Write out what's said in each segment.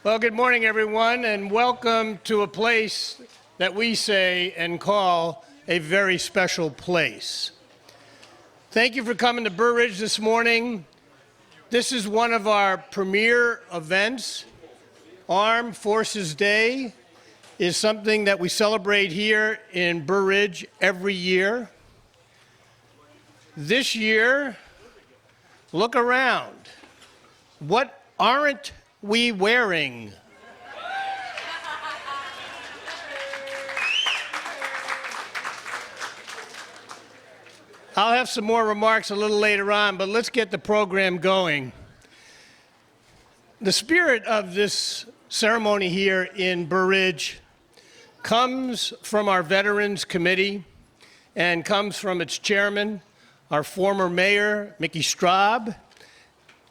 Well, good morning, everyone, and welcome to a place that we say and call a very special place. Thank you for coming to Burr Ridge this morning. This is one of our premier events. Armed Forces Day is something that we celebrate here in Burr Ridge every year. This year, look around. What aren't we wearing? I'll have some more remarks a little later on, but let's get the program going. The spirit of this ceremony here in Burr Ridge comes from our Veterans Committee and comes from its chairman, our former mayor, Mickey Straub.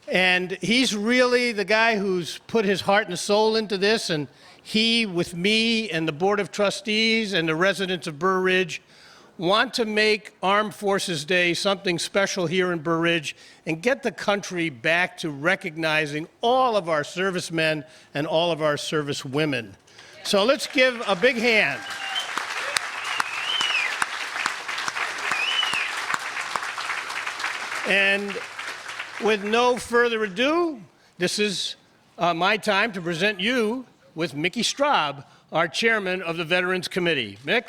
And he's really the guy who's put his heart and soul into this, and he, with me and the Board of Trustees and the residents of Burr Ridge, want to make Armed Forces Day something special here in Burr Ridge and get the country back to recognizing all of our servicemen and all of our servicewomen. So let's give a big hand. And with no further ado, this is my time to present you with Mickey Straub, our chairman of the Veterans Committee. Mick?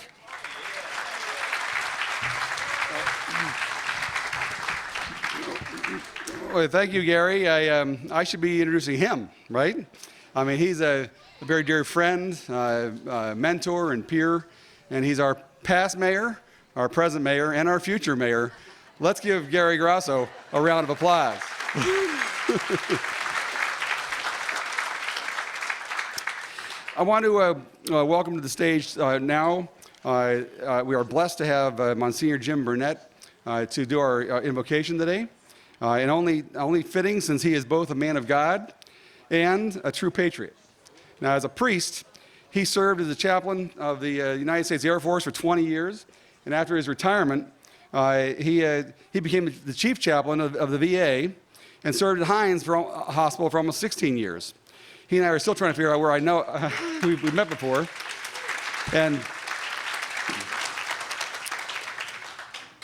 Well, thank you, Gary. I should be introducing him, right? I mean, he's a very dear friend, mentor, and peer, and he's our past mayor, our present mayor, and our future mayor. Let's give Gary Grasso a round of applause. I want to welcome to the stage now. We are blessed to have Monsignor Jim Burnett to do our invocation today, and only fitting since he is both a man of God and a true patriot. Now, as a priest, he served as a chaplain of the United States Air Force for 20 years, and after his retirement, he became the chief chaplain of the VA and served at Hines Hospital for almost 16 years. He and I are still trying to figure out where I know we've met before. And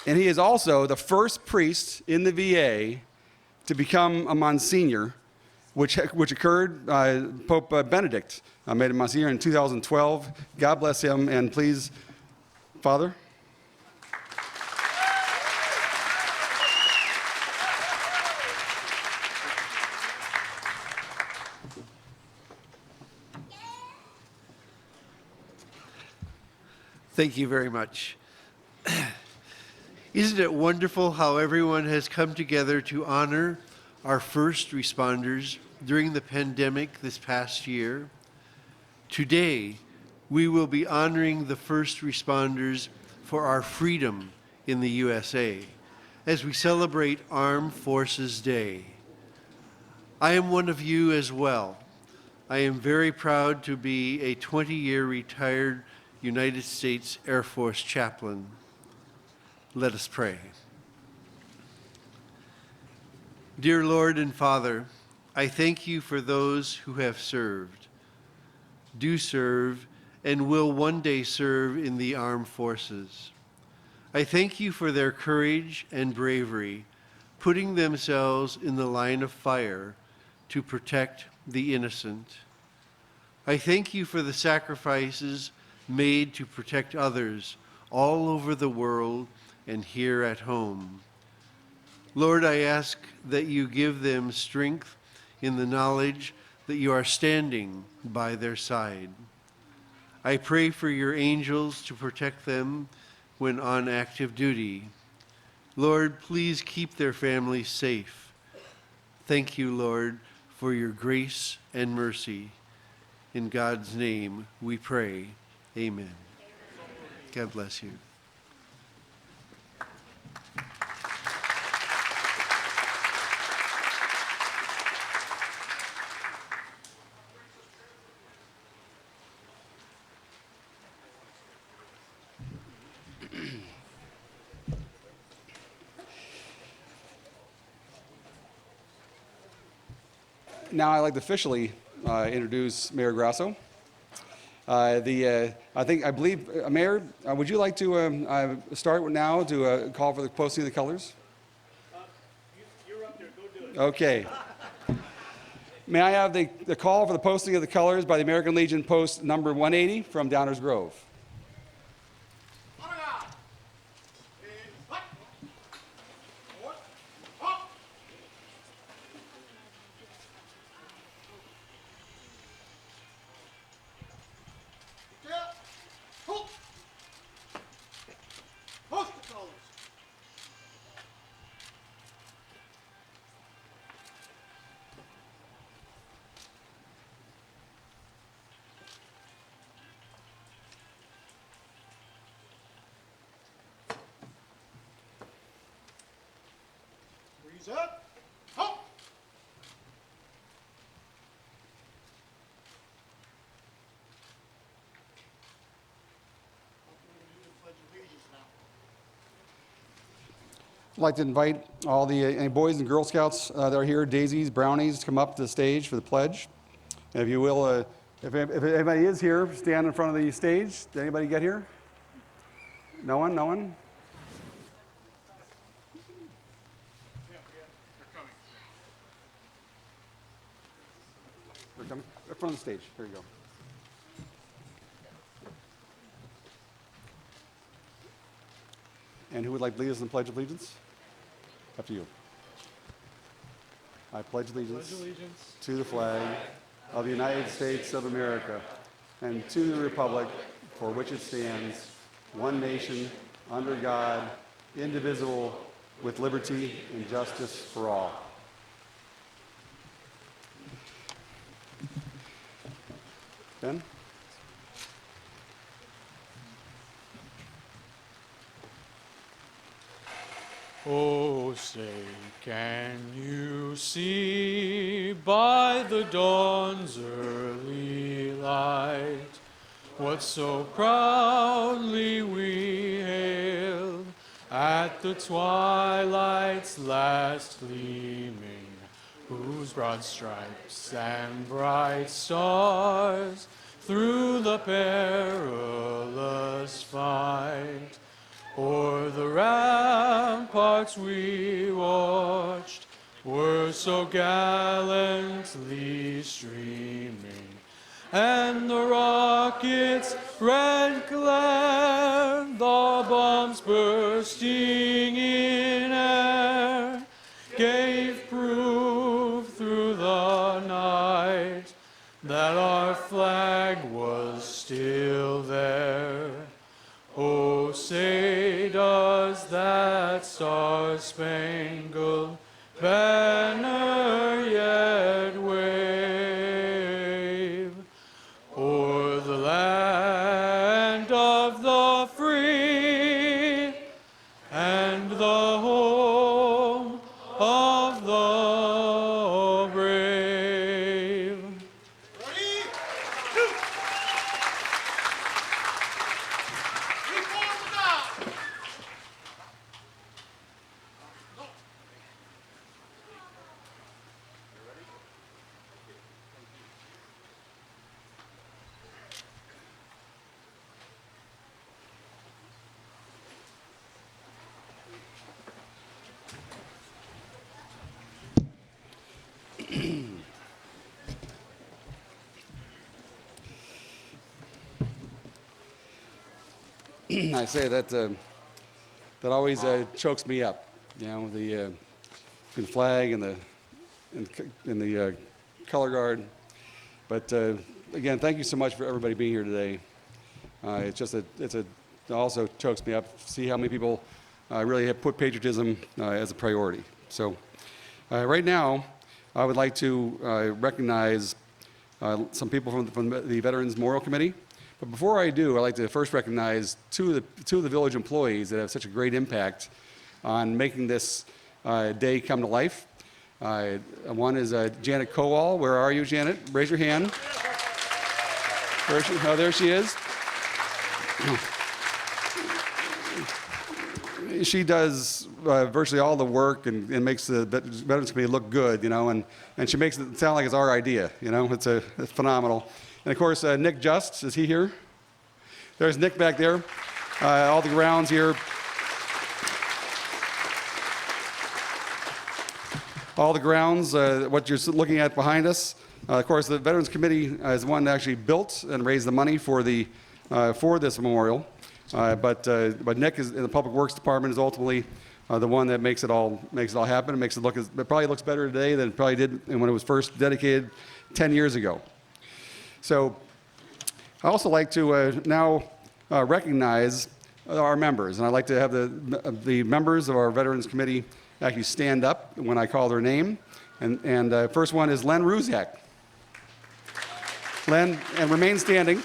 he is also the first priest in the VA to become a Monsignor, which occurred, Pope Benedict made a Monsignor in 2012. God bless him, and please, Father. Thank you very much. Isn't it wonderful how everyone has come together to honor our first responders during the pandemic this past year? Today, we will be honoring the first responders for our freedom in the USA as we celebrate Armed Forces Day. I am one of you as well. I am very proud to be a 20-year retired United States Air Force chaplain. Let us pray. Dear Lord and Father, I thank you for those who have served, do serve, and will one day serve in the armed forces. I thank you for their courage and bravery, putting themselves in the line of fire to protect the innocent. I thank you for the sacrifices made to protect others all over the world and here at home. Lord, I ask that you give them strength in the knowledge that you are standing by their side. I pray for your angels to protect them when on active duty. Lord, please keep their families safe. Thank you, Lord, for your grace and mercy. In God's name we pray. Amen. God bless you. Now I'd like to officially introduce Mayor Grasso. I believe, Mayor, would you like to start now to call for the posting of the colors? You're up there. Go do it. Okay. May I have the call for the posting of the colors by the American Legion post number 180 from Downers Grove? Breeze up. Ho! I'd like to invite all the any boys and Girl Scouts that are here, daisies, brownies, to come up to the stage for the pledge. And if you will, if anybody is here, stand in front of the stage. Did anybody get here? No one? No one? They're coming. In front of the stage. Here you go. And who would like to lead us in the Pledge of Allegiance? Up to you. I pledge allegiance to the flag of the United States of America and to the republic for which it stands, one nation, under God, indivisible, with liberty and justice for all. Ben? Oh, say, can you see by the dawn's early light what so proudly we hailed at the twilight's last gleaming, whose broad stripes and bright stars through the perilous fight o'er the ramparts we watched were so gallantly streaming, and the rocket's red glare, the bombs bursting in air, gave proof through the night that our flag was still there. Oh, say does that star-spangled banner yet wave o'er the land of the free and the home of the brave? Ready? I say that that always chokes me up, you know, the flag and the color guard. But again, thank you so much for everybody being here today. It also chokes me up to see how many people really have put patriotism as a priority. So right now, I would like to recognize some people from the Veterans Memorial Committee. But before I do, I'd like to first recognize two of the village employees that have such a great impact on making this day come to life. One is Janet Kowal. Where are you, Janet? Raise your hand. Where is she? Oh, there she is. she does virtually all the work and makes the Veterans Committee look good, and she makes it sound like it's our idea, it's phenomenal. And of course, Nick Just, is he here? There's Nick back there. All the grounds here. All the grounds, what you're looking at behind us. Of course, the Veterans Committee is the one that actually built and raised the money for this memorial. But Nick is in the Public Works Department is ultimately the one that makes it all happen. It probably looks better today than it probably did when it was first dedicated 10 years ago. So I also like to now recognize our members, and I'd like to have the members of our Veterans Committee actually stand up when I call their name. And first one is Len Ruzak. Len, and remain standing.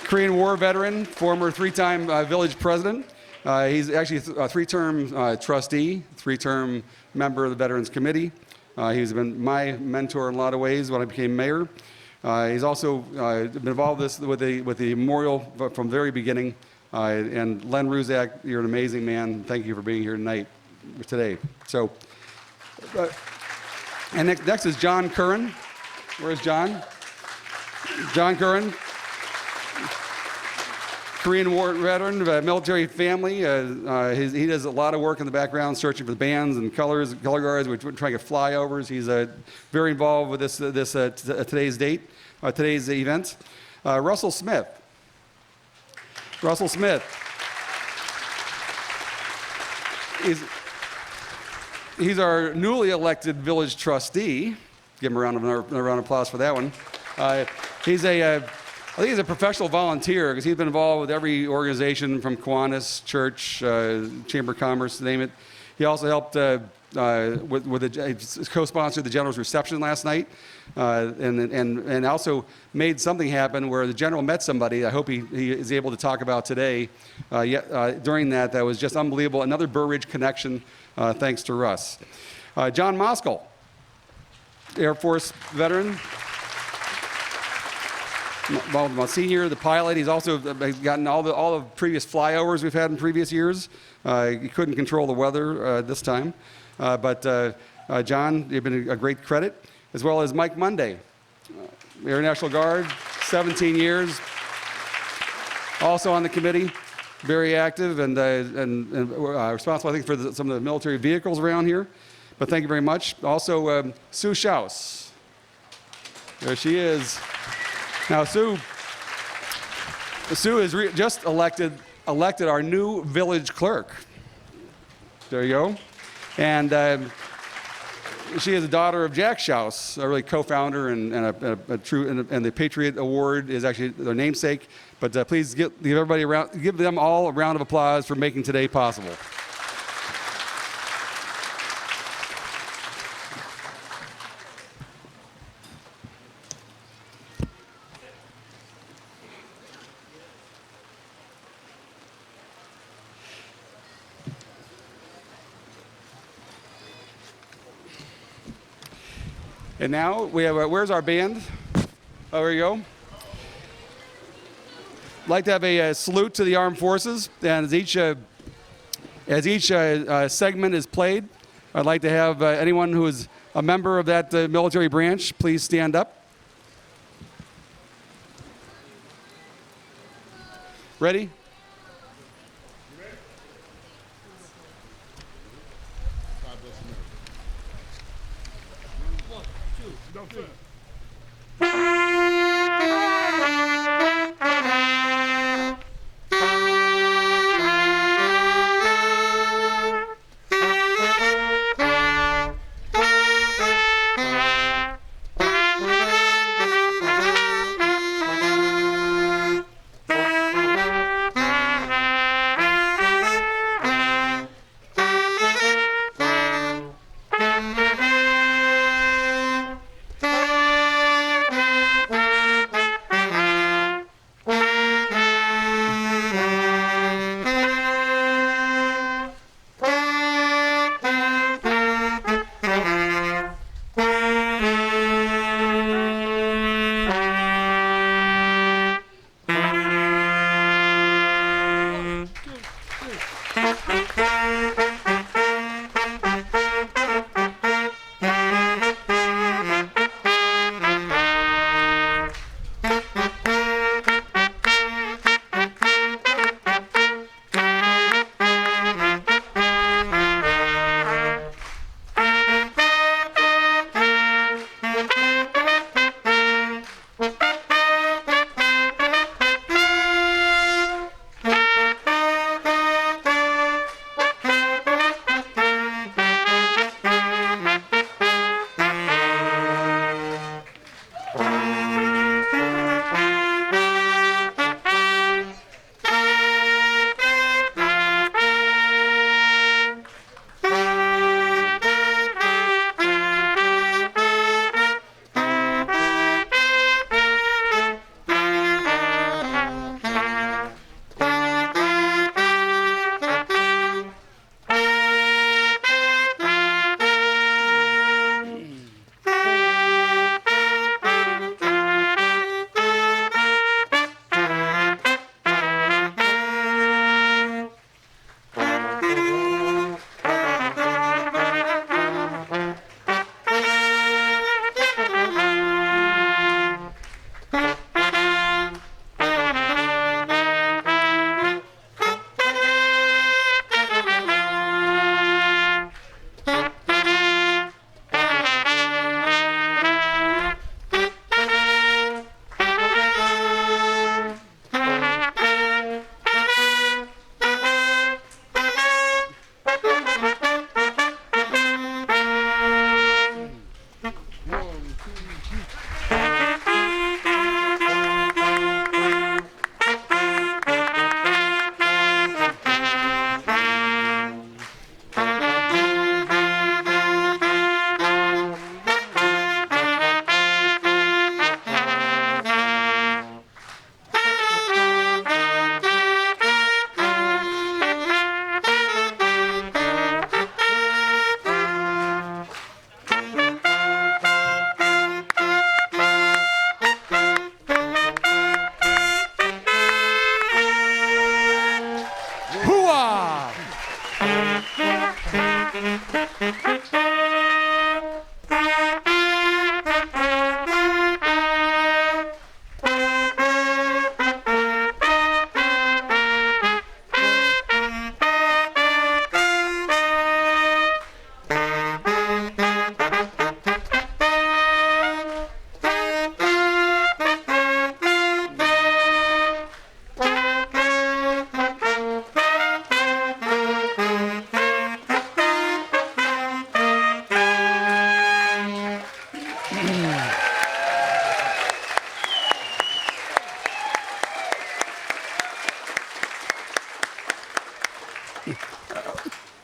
Korean War veteran, former 3-time village president. He's actually a 3-term trustee, 3-term member of the Veterans Committee. He's been my mentor in a lot of ways when I became mayor. He's also been involved with the memorial from the very beginning. And Len Ruzak, you're an amazing man. Thank you for being here today. So, and next is John Curran. Where's John? John Curran, Korean War veteran, military family. He does a lot of work in the background, searching for the bands and color guards. We're trying to get flyovers. He's very involved with today's event. Russell Smith. Russell Smith. He's our newly elected village trustee. Give him a round of applause for that one. I think he's a professional volunteer because he's been involved with every organization from Kiwanis, Church, Chamber of Commerce, to name it. He also helped co-sponsored the General's reception last night, and also made something happen where the General met somebody. I hope he is able to talk about today. During that was just unbelievable. Another Burr Ridge connection, thanks to Russ. John Moskal, Air Force veteran. Senior, the pilot. He's also gotten all the previous flyovers we've had in previous years. He couldn't control the weather this time. But John, you've been a great credit, as well as Mike Monday, Air National Guard, 17 years. Also on the committee, very active and responsible, I think, for some of the military vehicles around here. But thank you very much. Also, Sue Schaus. There she is. Now, Sue is just elected our new village clerk. There you go. And she is a daughter of Jack Schaus, a really co-founder and the Patriot Award is actually their namesake. But please give them all a round of applause for making today possible. And now we have, where's our band? Oh, there you go. I'd like to have a salute to the armed forces. And as each segment is played, I'd like to have anyone who is a member of that military branch, please stand up. Ready?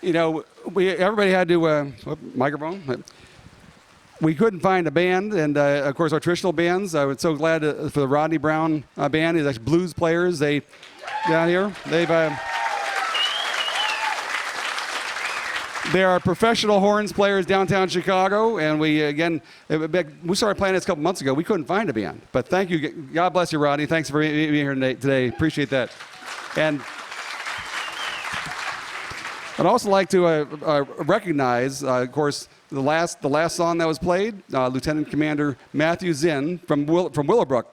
everybody had to, microphone. We couldn't find a band, and of course our traditional bands. I was so glad for the Rodney Brown band. He's actually blues players. They down here. They are professional horns players downtown Chicago, and we started playing this a couple months ago. We couldn't find a band, but thank you. God bless you, Rodney. Thanks for being here today. Appreciate that. And I'd also like to recognize, of course, the last song that was played, Lieutenant Commander Matthew Zinn from Willowbrook.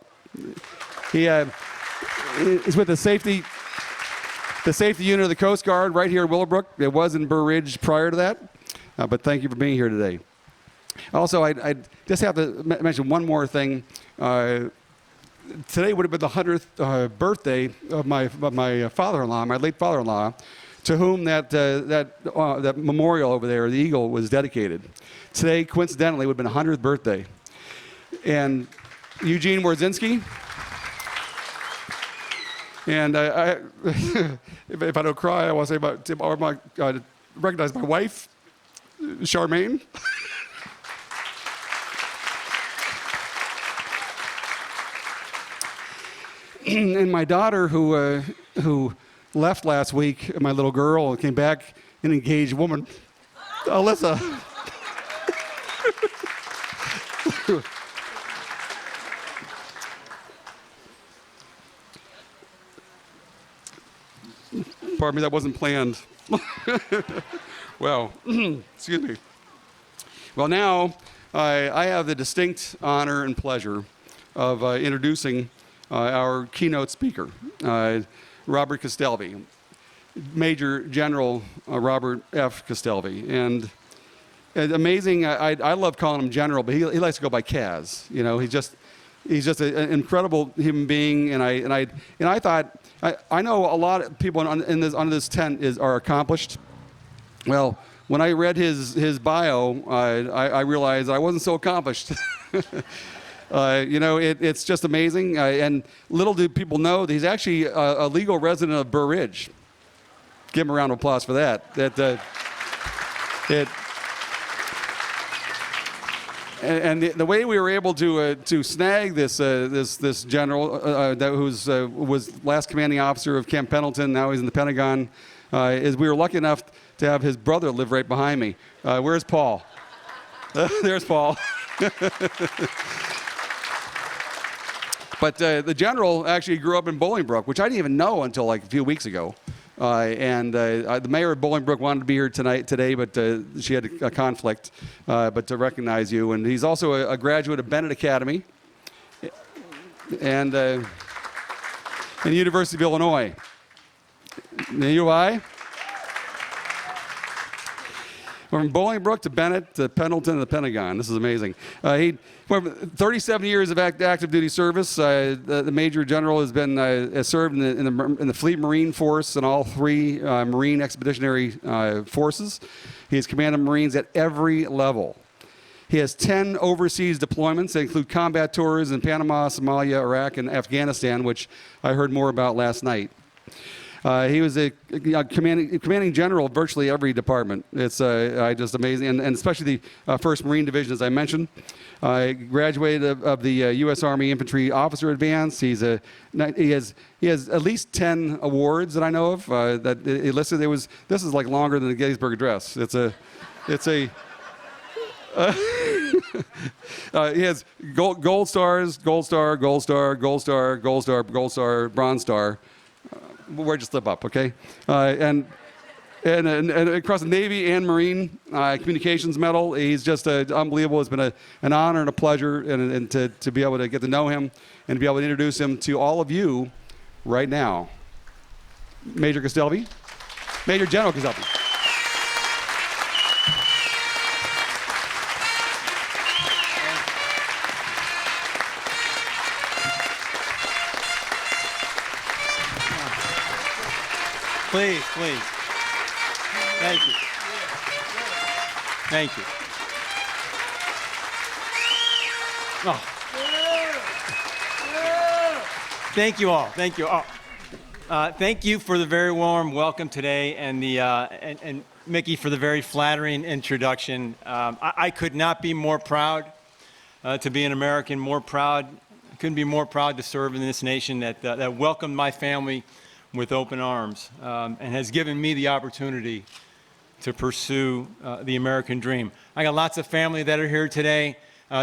He is with the safety unit of the Coast Guard right here in Willowbrook. It was in Burr Ridge prior to that, but thank you for being here today. Also, I just have to mention one more thing. Today would have been the 100th birthday of my father-in-law, my late father-in-law, to whom that memorial over there, the Eagle, was dedicated. Today, coincidentally, would have been 100th birthday. And Eugene Wardzinski. And if I don't cry, I want to say recognize my wife, Charmaine. And my daughter, who left last week, my little girl, and came back, an engaged woman, Alyssa. Pardon me, that wasn't planned. Well, excuse me. Well, now I have the distinct honor and pleasure of introducing our keynote speaker, Robert Castelvi, Major General Robert F. Castelvi. And amazing, I love calling him General, but he likes to go by Kaz. He's just an incredible human being, and I thought I know a lot of people under this tent are accomplished. Well, when I read his bio, I realized I wasn't so accomplished. It's just amazing, and little do people know that he's actually a legal resident of Burr Ridge. Give him a round of applause for that. And the way we were able to snag this general who was last commanding officer of Camp Pendleton, now he's in the Pentagon, is we were lucky enough to have his brother live right behind me. Where's Paul? There's Paul. But the general actually grew up in Bolingbrook, which I didn't even know until like a few weeks ago. The mayor of Bolingbrook wanted to be here today, but she had a conflict. But to recognize you, and he's also a graduate of Bennett Academy and the University of Illinois. The UI. From Bolingbrook to Bennett to Pendleton to the Pentagon. This is amazing. He 37 years of active duty service. The Major General has served in the Fleet Marine Force and all three Marine Expeditionary Forces. He has commanded Marines at every level. He has 10 overseas deployments that include combat tours in Panama, Somalia, Iraq, and Afghanistan, which I heard more about last night. He was a commanding general of virtually every department. It's just amazing, and especially the 1st Marine Division, as I mentioned. Graduated of the U.S. Army Infantry Officer Advance. He has at least 10 awards that I know of that he listed. This is like longer than the Gettysburg Address. He has gold stars, gold star, gold star, gold star, gold star, gold star, bronze star. We'll just slip up, okay? And across the Navy and Marine Communications Medal. He's just unbelievable. It's been an honor and a pleasure and to be able to get to know him and to be able to introduce him to all of you right now. Major Castelvi. Major General Castelvi. Please. Thank you. Thank you. Oh. Thank you all. Thank you all. Thank you for the very warm welcome today, and and Mickey for the very flattering introduction. I could not be more proud to be an American. Couldn't be more proud to serve in this nation that welcomed my family with open arms and has given me the opportunity to pursue the American dream. I got lots of family that are here today.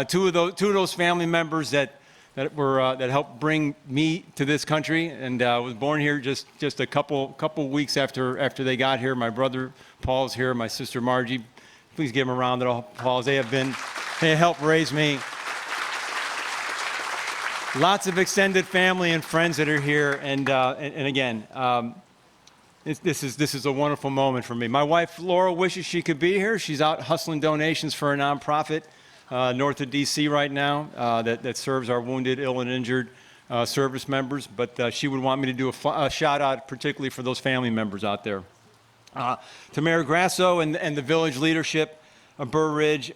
Two of those family members that helped bring me to this country, and was born here just a couple weeks after they got here. My brother Paul's here, my sister Margie. Please give them a round of applause. They helped raise me. Lots of extended family and friends that are here, and again, this is a wonderful moment for me. My wife Laura wishes she could be here. She's out hustling donations for a nonprofit north of D.C. right now that serves our wounded, ill, and injured service members. But she would want me to do a shout out, particularly for those family members out there. To Mayor Grasso and the village leadership of Burr Ridge.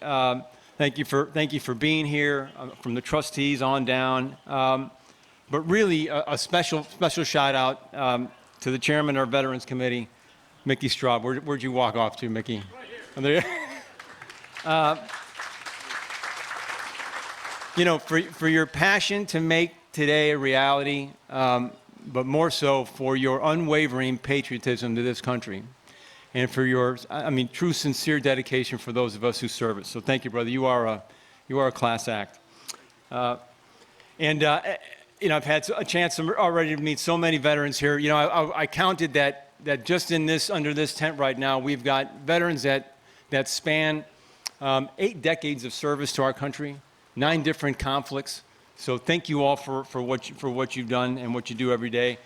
Thank you for being here, from the trustees on down. But really, a special shout out to the chairman of our Veterans Committee, Mickey Straub. Where'd you walk off to, Mickey? Right here. For your passion to make today a reality, but more so for your unwavering patriotism to this country. And for your, true, sincere dedication for those of us who serve it. So thank you, brother. You are a class act. I've had a chance already to meet so many veterans here. I counted that just under this tent right now, we've got veterans that span 8 decades of service to our country, 9 different conflicts. So thank you all for what you've done and what you do every day.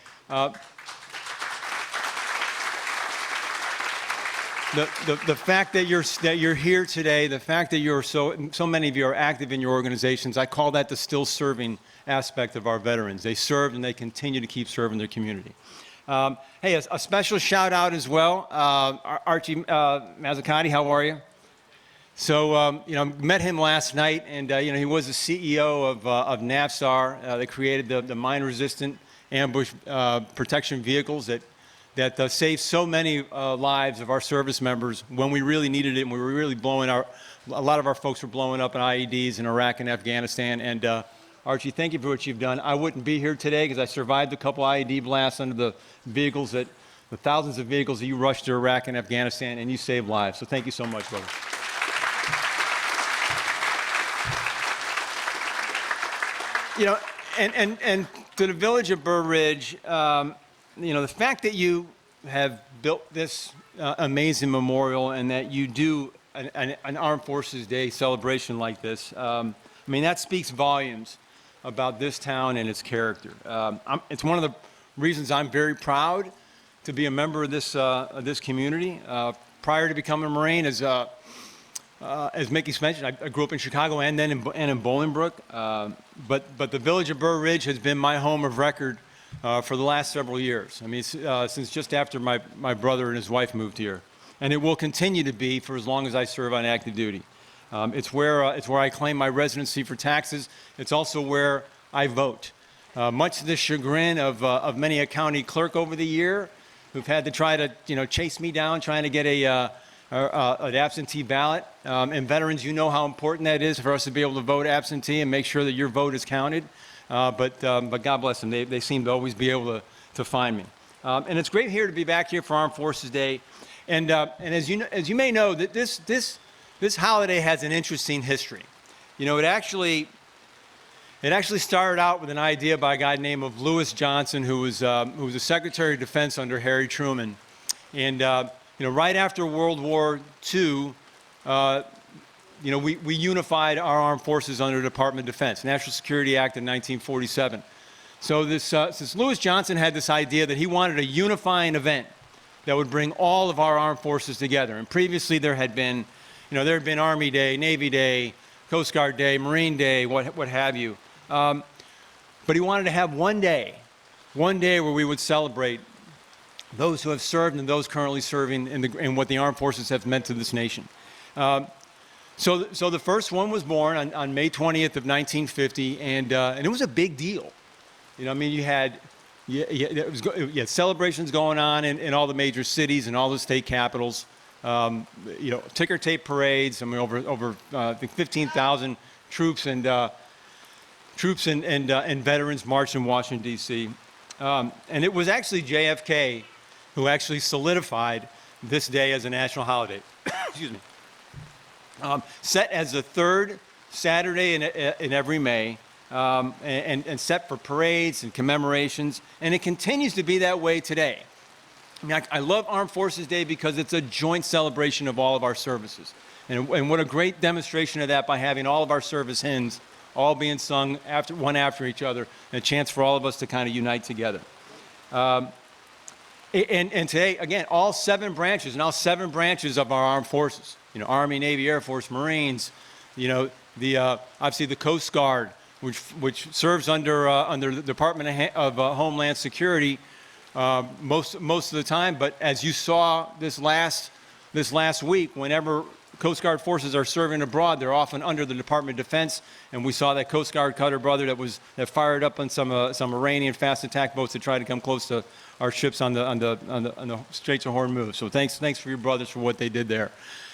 The fact that you're here today, the fact that you're so many of you are active in your organizations, I call that the still serving aspect of our veterans. They served and they continue to keep serving their community. Hey, a special shout out as well, Archie Mazzacati, how are you? So met him last night, and he was the CEO of NAVSAR. They created the mine-resistant ambush protection vehicles that saved so many lives of our service members when we really needed it, and we were really a lot of our folks were blowing up in IEDs in Iraq and Afghanistan. And Archie, thank you for what you've done. I wouldn't be here today because I survived a couple IED blasts under the thousands of vehicles that you rushed to Iraq and Afghanistan, and you saved lives. So thank you so much, brother. And to the village of Burr Ridge, the fact that you have built this amazing memorial and that you do an Armed Forces Day celebration like this, that speaks volumes about this town and its character. It's one of the reasons I'm very proud to be a member of this community. Prior to becoming a Marine, as Mickey's mentioned, I grew up in Chicago and then in Bolingbrook. But the village of Burr Ridge has been my home of record for the last several years. Since just after my brother and his wife moved here. And it will continue to be for as long as I serve on active duty. It's where I claim my residency for taxes. It's also where I vote. Much to the chagrin of many a county clerk over the year who've had to try to chase me down trying to get an absentee ballot. And veterans, you know how important that is for us to be able to vote absentee and make sure that your vote is counted. But God bless them. They seem to always be able to find me. And it's great here to be back here for Armed Forces Day. And as you may know, that this holiday has an interesting history. It actually started out with an idea by a guy named Lewis Johnson, who was a Secretary of Defense under Harry Truman. And right after World War II, we unified our armed forces under the Department of Defense, National Security Act of 1947. So since Lewis Johnson had this idea that he wanted a unifying event that would bring all of our armed forces together. And previously there had been Army Day, Navy Day, Coast Guard Day, Marine Day, what have you. But he wanted to have one day where we would celebrate those who have served and those currently serving in what the armed forces have meant to this nation. So the first one was born on May 20th of 1950, and it was a big deal. You had celebrations going on in all the major cities and all the state capitals. Ticker tape parades. I mean, over I think 15,000 troops and veterans marched in Washington D.C. And it was actually JFK who actually solidified this day as a national holiday. Excuse me. Set as the third Saturday in every May, and set for parades and commemorations, and it continues to be that way today. I mean, I love Armed Forces Day because it's a joint celebration of all of our services. And what a great demonstration of that by having all of our service hymns all being sung one after each other, and a chance for all of us to kind of unite together. And today, again, all seven branches of our armed forces, Army, Navy, Air Force, Marines, obviously the Coast Guard, which serves under the Department of Homeland Security most of the time. But as you saw this last week, whenever Coast Guard forces are serving abroad, they're often under the Department of Defense, and we saw that Coast Guard cutter brother that fired up on some Iranian fast attack boats that tried to come close to our ships on the Straits of Hormuz. So thanks for your brothers for what they did there.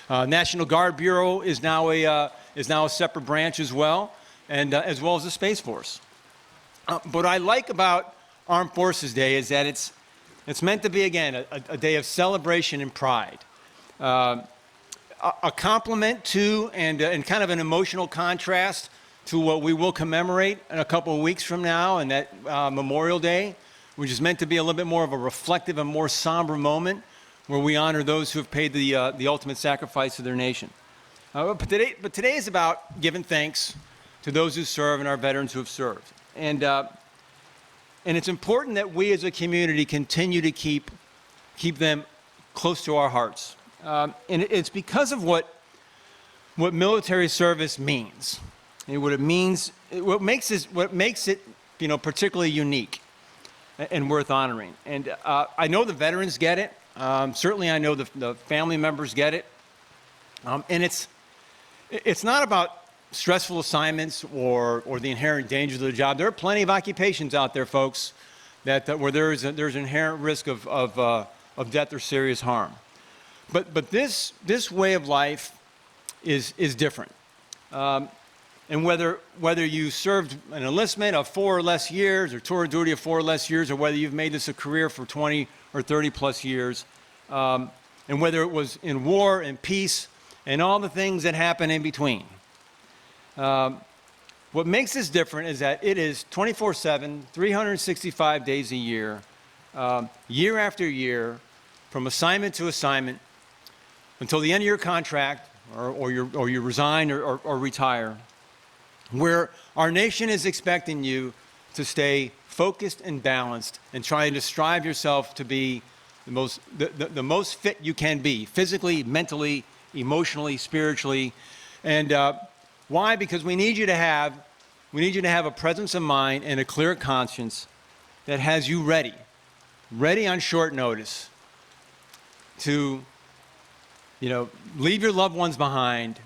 National Guard Bureau is now a separate branch as well, and as well as the Space Force. What I like about Armed Forces Day is that it's meant to be, again, a day of celebration and pride. A compliment to and kind of an emotional contrast to what we will commemorate in a couple of weeks from now, and that Memorial Day, which is meant to be a little bit more of a reflective and more somber moment where we honor those who have paid the ultimate sacrifice of their nation. But today is about giving thanks to those who serve and our veterans who have served. And it's important that we as a community continue to keep them close to our hearts. And it's because of what military service means, and what makes it particularly unique and worth honoring. And I know the veterans get it. Certainly, I know the family members get it. And it's not about stressful assignments or the inherent dangers of the job. There are plenty of occupations out there, folks, where there's an inherent risk of death or serious harm. But this way of life is different. And whether you served an enlistment of 4 or less years, or tour of duty of 4 or less years, or whether you've made this a career for 20 or 30 plus years, and whether it was in war and peace and all the things that happen in between. What makes this different is that it is 24/7, 365 days a year, year after year, from assignment to assignment, until the end of your contract, or you resign or retire, where our nation is expecting you to stay focused and balanced and trying to strive yourself to be the most fit you can be, physically, mentally, emotionally, spiritually. And why? Because we need you to have a presence of mind and a clear conscience that has you ready on short notice to leave your loved ones behind,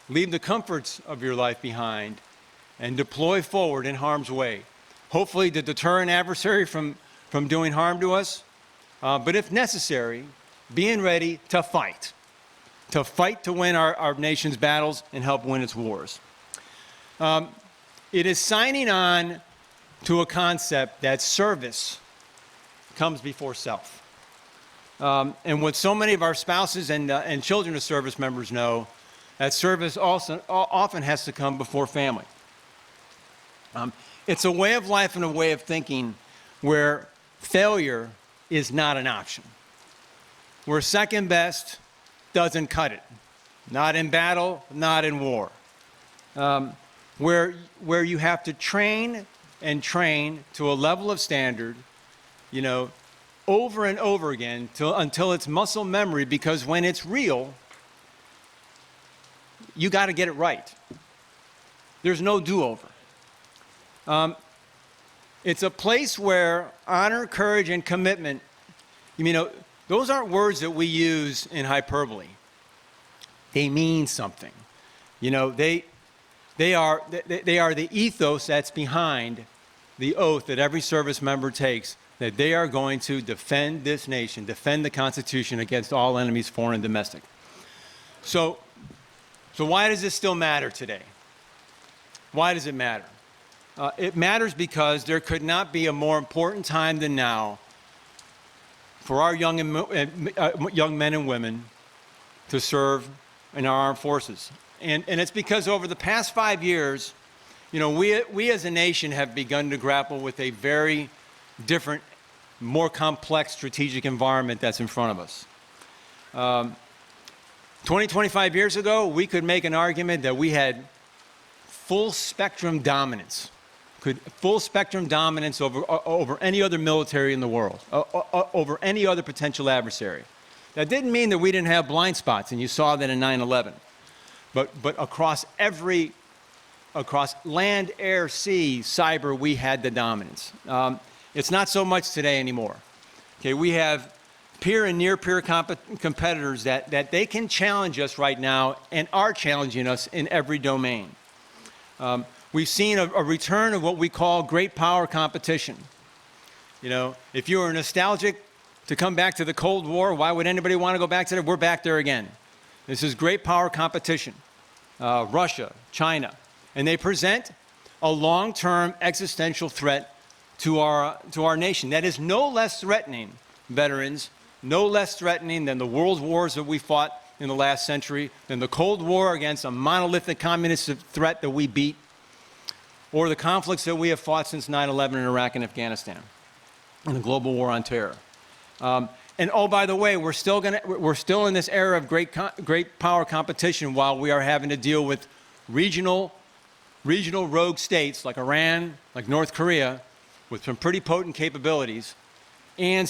leave the comforts of your life behind, and deploy forward in harm's way, hopefully to deter an adversary from doing harm to us, but if necessary, being ready to fight to win our nation's battles and help win its wars. It is signing on to a concept that service comes before self. And what so many of our spouses and children of service members know, that service also often has to come before family. It's a way of life and a way of thinking where failure is not an option, where second best doesn't cut it, not in battle, not in war, where you have to train to a level of standard, over and over again until it's muscle memory, because when it's real, you got to get it right. There's no do-over. It's a place where honor, courage, and commitment, those aren't words that we use in hyperbole. They mean something. They are the ethos that's behind the oath that every service member takes that they are going to defend this nation, defend the Constitution against all enemies, foreign and domestic. So why does this still matter today? Why does it matter? It matters because there could not be a more important time than now for our young men and women to serve in our armed forces. And it's because over the past 5 years, we as a nation have begun to grapple with a very different, more complex strategic environment that's in front of us. 25 years ago, we could make an argument that we had full spectrum dominance, over any other military in the world, over any other potential adversary. That didn't mean that we didn't have blind spots, and you saw that in 9/11. But across land, air, sea, cyber, we had the dominance. It's not so much today anymore. Okay, we have peer and near-peer competitors that they can challenge us right now and are challenging us in every domain. We've seen a return of what we call great power competition. If you were nostalgic to come back to the Cold War, why would anybody want to go back to that? We're back there again. This is great power competition. Russia, China, and they present a long-term existential threat to our nation that is no less threatening, veterans, no less threatening than the world wars that we fought in the last century, than the Cold War against a monolithic communist threat that we beat, or the conflicts that we have fought since 9/11 in Iraq and Afghanistan, and the global war on terror. And oh, by the way, we're still in this era of great power competition while we are having to deal with regional rogue states like Iran, like North Korea, with some pretty potent capabilities, and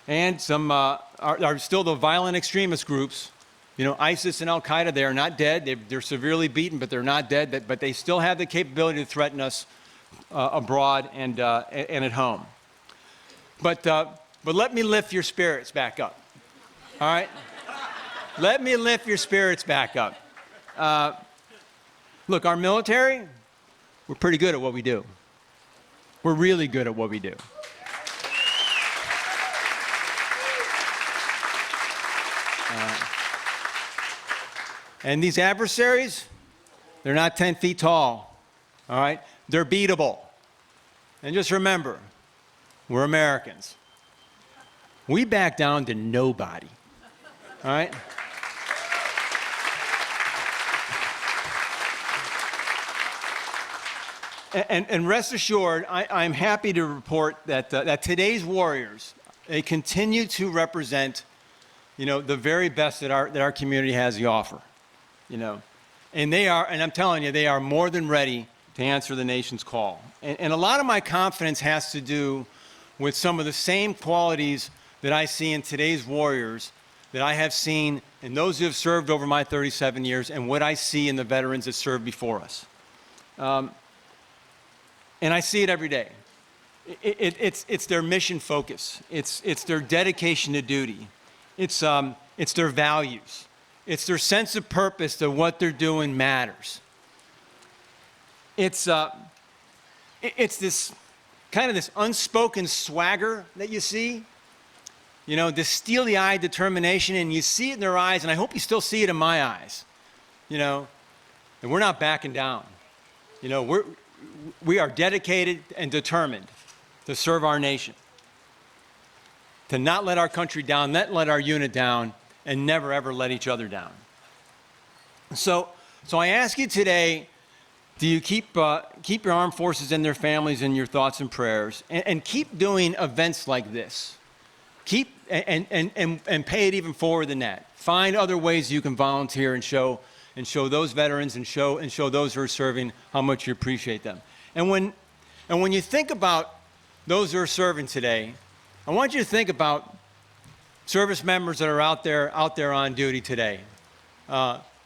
are still the violent extremist groups. ISIS and Al Qaeda. They are not dead. They're severely beaten, but they're not dead. But they still have the capability to threaten us abroad and at home. But let me lift your spirits back up. All right? Let me lift your spirits back up. Look, our military, we're pretty good at what we do. We're really good at what we do. And these adversaries, they're not 10 feet tall, all right? They're beatable. And just remember, we're Americans. We back down to nobody, all right? And rest assured, I'm happy to report that today's warriors, they continue to represent, the very best that our community has to offer. And I'm telling you, they are more than ready to answer the nation's call. And a lot of my confidence has to do with some of the same qualities that I see in today's warriors that I have seen in those who have served over my 37 years and what I see in the veterans that served before us. And I see it every day. It's their mission focus. It's their dedication to duty. It's their values. It's their sense of purpose that what they're doing matters. It's this kind of this unspoken swagger that you see, this steely-eyed determination, and you see it in their eyes, and I hope you still see it in my eyes, and we're not backing down. We are dedicated and determined to serve our nation, to not let our country down, not let our unit down, and never, ever let each other down. So I ask you today, do you keep your armed forces and their families in your thoughts and prayers, and keep doing events like this? Keep and pay it even forward than that. Find other ways you can volunteer and show those veterans and show those who are serving how much you appreciate them. And when you think about those who are serving today, I want you to think about service members that are out there on duty today.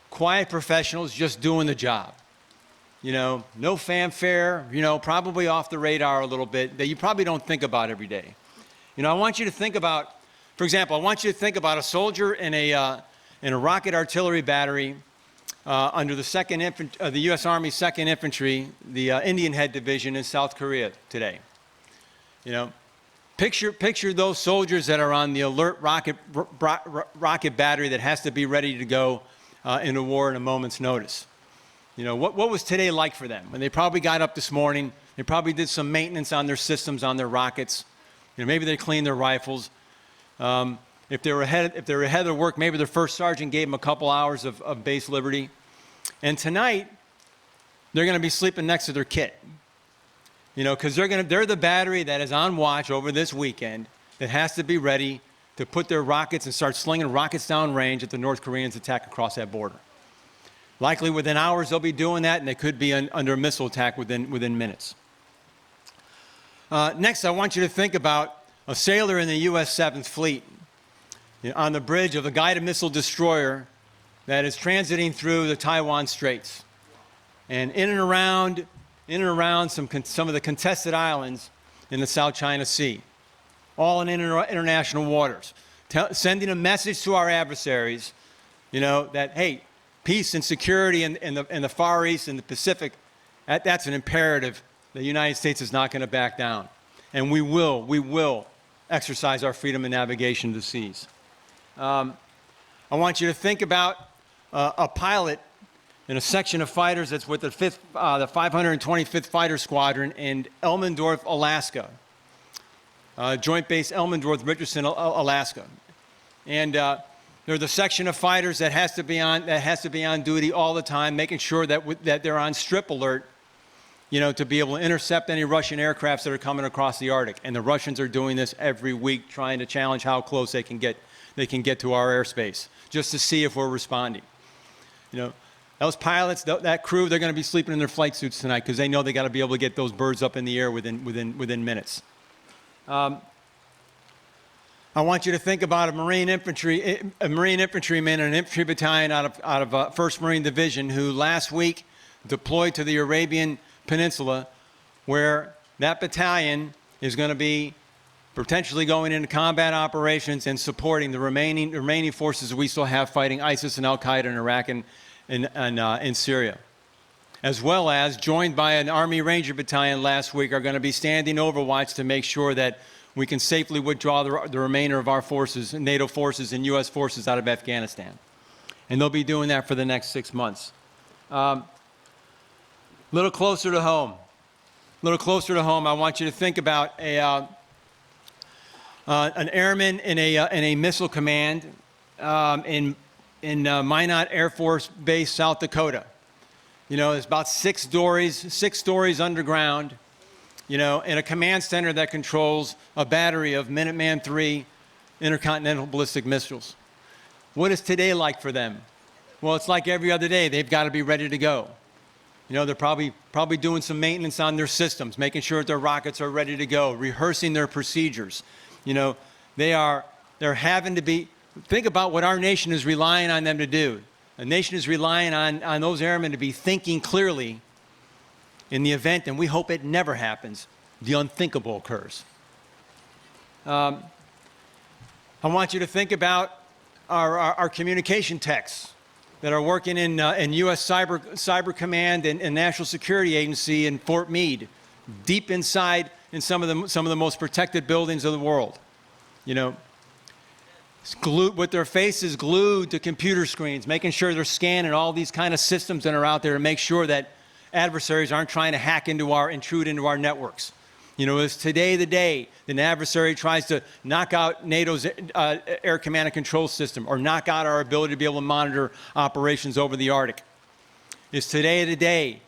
Quiet professionals just doing the job. No fanfare, probably off the radar a little bit, that you probably don't think about every day. I want you to think about, for example, a soldier in a rocket artillery battery under the U.S. Army 2nd Infantry, the Indian Head Division in South Korea today. Picture those soldiers that are on the alert rocket battery that has to be ready to go in a war at a moment's notice. You know, what was today like for them? When they probably got up this morning, they probably did some maintenance on their systems, on their rockets. You know, maybe they cleaned their rifles. If they were ahead of their work, maybe their first sergeant gave them a couple hours of base liberty. And tonight, they're going to be sleeping next to their kit. You know, because they're the battery that is on watch over this weekend that has to be ready to put their rockets and start slinging rockets down range if the North Koreans attack across that border. Likely within hours they'll be doing that, and they could be under missile attack within minutes. Next, I want you to think about a sailor in the U.S. 7th Fleet, you know, on the bridge of a guided missile destroyer that is transiting through the Taiwan Straits. And in and around some of the contested islands in the South China Sea, all in international waters, sending a message to our adversaries, you know, that, hey, peace and security in the Far East and the Pacific, that's an imperative. The United States is not going to back down. And we will exercise our freedom of navigation of the seas. I want you to think about a pilot in a section of fighters that's with the 525th Fighter Squadron in Elmendorf, Alaska, Joint Base Elmendorf, Richardson, Alaska, and they're the section of fighters that has to be on duty all the time, making sure that they're on strip alert, you know, to be able to intercept any Russian aircrafts that are coming across the Arctic. And the Russians are doing this every week, trying to challenge how close they can get to our airspace, just to see if we're responding. You know, those pilots, that crew, they're going to be sleeping in their flight suits tonight because they know they got to be able to get those birds up in the air within minutes. I want you to think about a Marine infantryman in an infantry battalion out of 1st Marine Division who last week deployed to the Arabian Peninsula, where that battalion is going to be potentially going into combat operations and supporting the remaining forces we still have fighting ISIS and Al-Qaeda in Iraq and in Syria, as well as joined by an Army Ranger battalion last week, are going to be standing overwatch to make sure that we can safely withdraw the remainder of our forces, NATO forces and U.S. forces out of Afghanistan. And they'll be doing that for the next 6 months. Little closer to home, I want you to think about an airman in a missile command in Minot Air Force Base, South Dakota. You know, it's about 6 stories underground, you know, in a command center that controls a battery of Minuteman III intercontinental ballistic missiles. What is today like for them? Well, it's like every other day. They've got to be ready to go. You know, they're probably doing some maintenance on their systems, making sure that their rockets are ready to go, rehearsing their procedures. You know, they're having to be, think about what our nation is relying on them to do. A nation is relying on those airmen to be thinking clearly in the event, and we hope it never happens, the unthinkable occurs. I want you to think about our communication techs that are working in U.S. Cyber Command and National Security Agency in Fort Meade, deep inside in some of the most protected buildings of the world. You know, with their faces glued to computer screens, making sure they're scanning all these kind of systems that are out there to make sure that adversaries aren't trying to intrude into our networks. You know, is today the day that an adversary tries to knock out NATO's air command and control system or knock out our ability to be able to monitor operations over the Arctic? Is today the day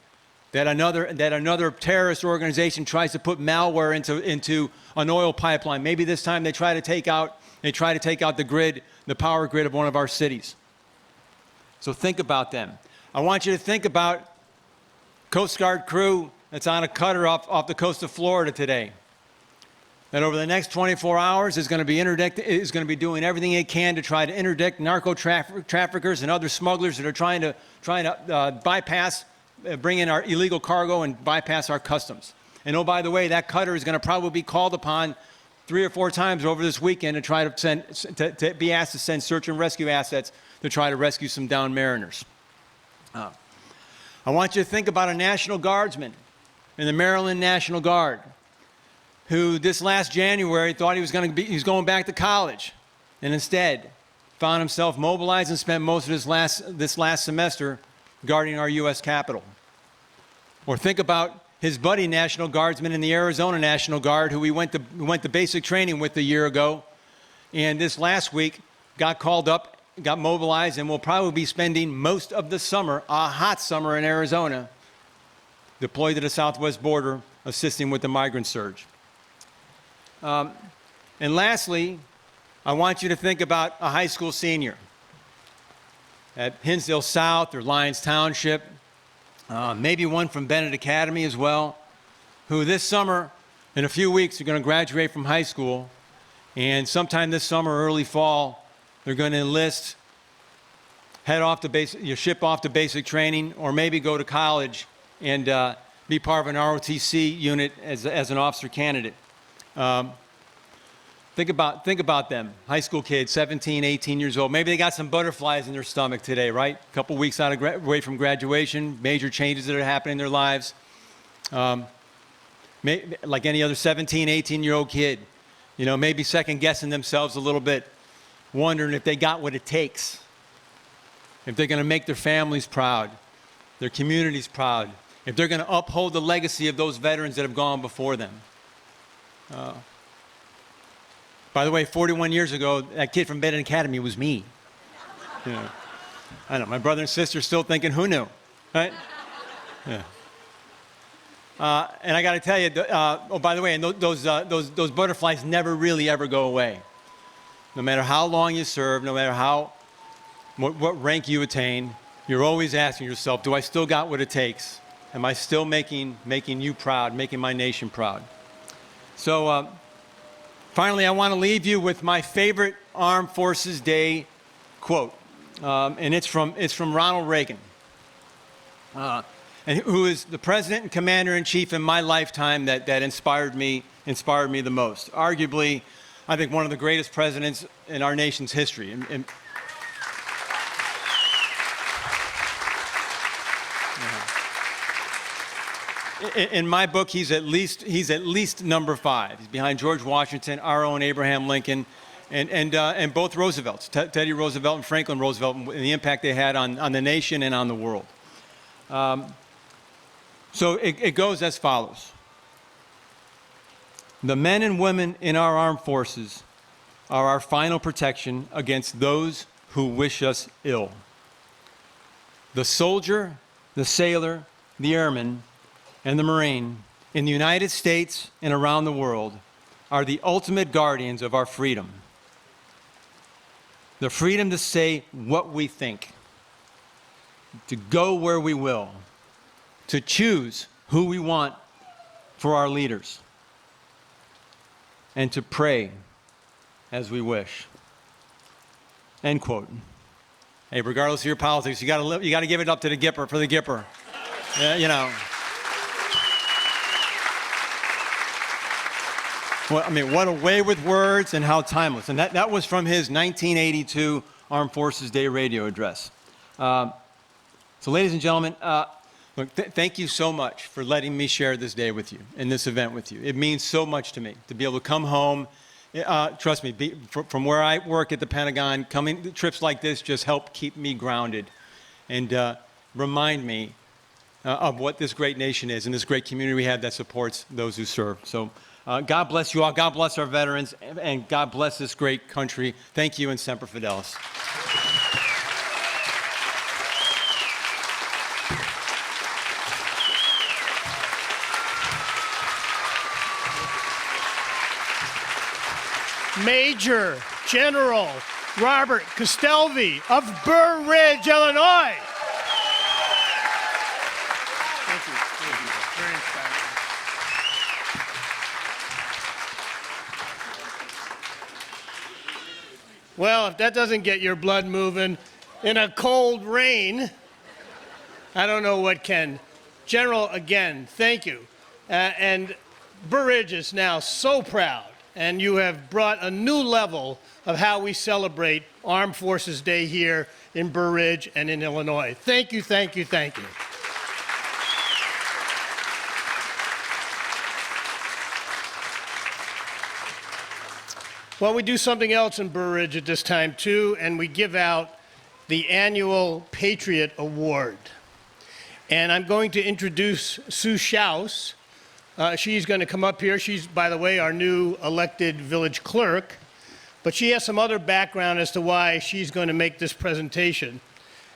that another terrorist organization tries to put malware into an oil pipeline? Maybe this time they try to take out the power grid of one of our cities. So think about them. I want you to think about Coast Guard crew that's on a cutter off the coast of Florida today, that over the next 24 hours is going to be doing everything it can to try to interdict narco traffickers and other smugglers that are trying to bypass, bring in our illegal cargo and bypass our customs. And oh, by the way, that cutter is going to probably be called upon 3 or 4 times over this weekend to try to be asked to send search and rescue assets to try to rescue some downed mariners. I want you to think about a National Guardsman in the Maryland National Guard who this last January thought he was going back to college, and instead found himself mobilized and spent most of this last semester guarding our U.S. Capitol. Or think about his buddy National Guardsman in the Arizona National Guard, who we went to basic training with a year ago, and this last week got called up, got mobilized, and will probably be spending most of the summer, a hot summer in Arizona, deployed to the southwest border, assisting with the migrant surge. And lastly, I want you to think about a high school senior at Hinsdale South or Lyons Township, maybe one from Bennett Academy as well, who this summer, in a few weeks, are going to graduate from high school, and sometime this summer or early fall, they're going to enlist, ship off to basic training, or maybe go to college and be part of an ROTC unit as an officer candidate. Think about them, high school kids, 17, 18 years old. Maybe they got some butterflies in their stomach today, right? A couple weeks away from graduation, major changes that are happening in their lives. Like any other 17, 18-year-old kid, maybe second-guessing themselves a little bit, wondering if they got what it takes, if they're going to make their families proud, their communities proud, if they're going to uphold the legacy of those veterans that have gone before them. By the way, 41 years ago, that kid from Bennett Academy was me. I know, my brother and sister still thinking, who knew, right? Yeah. And I got to tell you, by the way, and those butterflies never really ever go away. No matter how long you serve, no matter what rank you attain, you're always asking yourself, do I still got what it takes? Am I still making you proud, making my nation proud? So finally, I want to leave you with my favorite Armed Forces Day quote, and it's from Ronald Reagan, and who is the president and commander-in-chief in my lifetime that inspired me the most. Arguably, I think one of the greatest presidents in our nation's history. In my book, he's at least number 5. He's behind George Washington, our own Abraham Lincoln, and both Roosevelts, Teddy Roosevelt and Franklin Roosevelt, and the impact they had on the nation and on the world. So it goes as follows. The men and women in our armed forces are our final protection against those who wish us ill. The soldier, the sailor, the airman, and the Marine in the United States and around the world are the ultimate guardians of our freedom. The freedom to say what we think, to go where we will, to choose who we want for our leaders, and to pray as we wish. End quote. Hey, regardless of your politics, you got to give it up to the Gipper for the Gipper. Well, I mean, what a way with words and how timeless. And that was from his 1982 Armed Forces Day radio address. So ladies and gentlemen, look, thank you so much for letting me share this day with you and this event with you. It means so much to me to be able to come home. Trust me, from where I work at the Pentagon, trips like this just help keep me grounded and remind me of what this great nation is and this great community we have that supports those who serve. So God bless you all. God bless our veterans, and God bless this great country. Thank you, and Semper Fidelis. Major General Robert Castelvi of Burr Ridge, Illinois. Thank you. Very inspiring. Well, if that doesn't get your blood moving in a cold rain, I don't know what can. General, again, thank you. And Burr Ridge is now so proud, and you have brought a new level of how we celebrate Armed Forces Day here in Burr Ridge and in Illinois. Thank you, thank you, thank you. Well, we do something else in Burr Ridge at this time, too, and we give out the annual Patriot Award. And I'm going to introduce Sue Schaus. She's going to come up here. She's, by the way, our new elected village clerk. But she has some other background as to why she's going to make this presentation.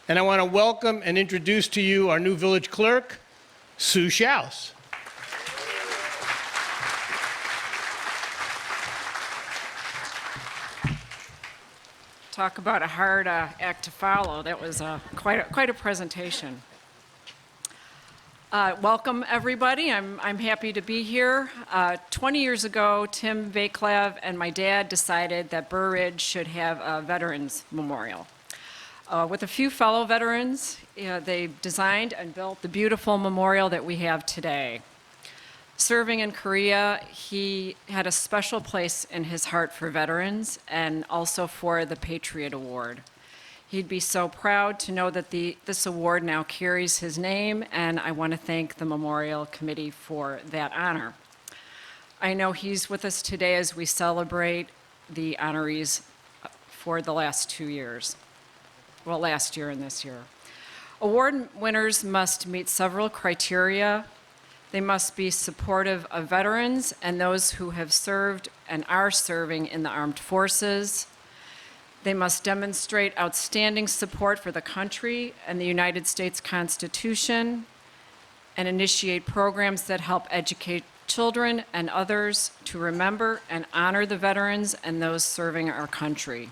And I want to welcome and introduce to you our new village clerk, Sue Schaus. Talk about a hard act to follow. That was quite a presentation. Welcome, everybody. I'm happy to be here. 20 years ago, Tim Vaclav and my dad decided that Burr Ridge should have a Veterans Memorial. With a few fellow veterans, they designed and built the beautiful memorial that we have today. Serving in Korea, he had a special place in his heart for veterans and also for the Patriot Award. He'd be so proud to know that this award now carries his name, and I want to thank the Memorial Committee for that honor. I know he's with us today as we celebrate the honorees for the last 2 years. Well, last year and this year. Award winners must meet several criteria. They must be supportive of veterans and those who have served and are serving in the armed forces. They must demonstrate outstanding support for the country and the United States Constitution and initiate programs that help educate children and others to remember and honor the veterans and those serving our country.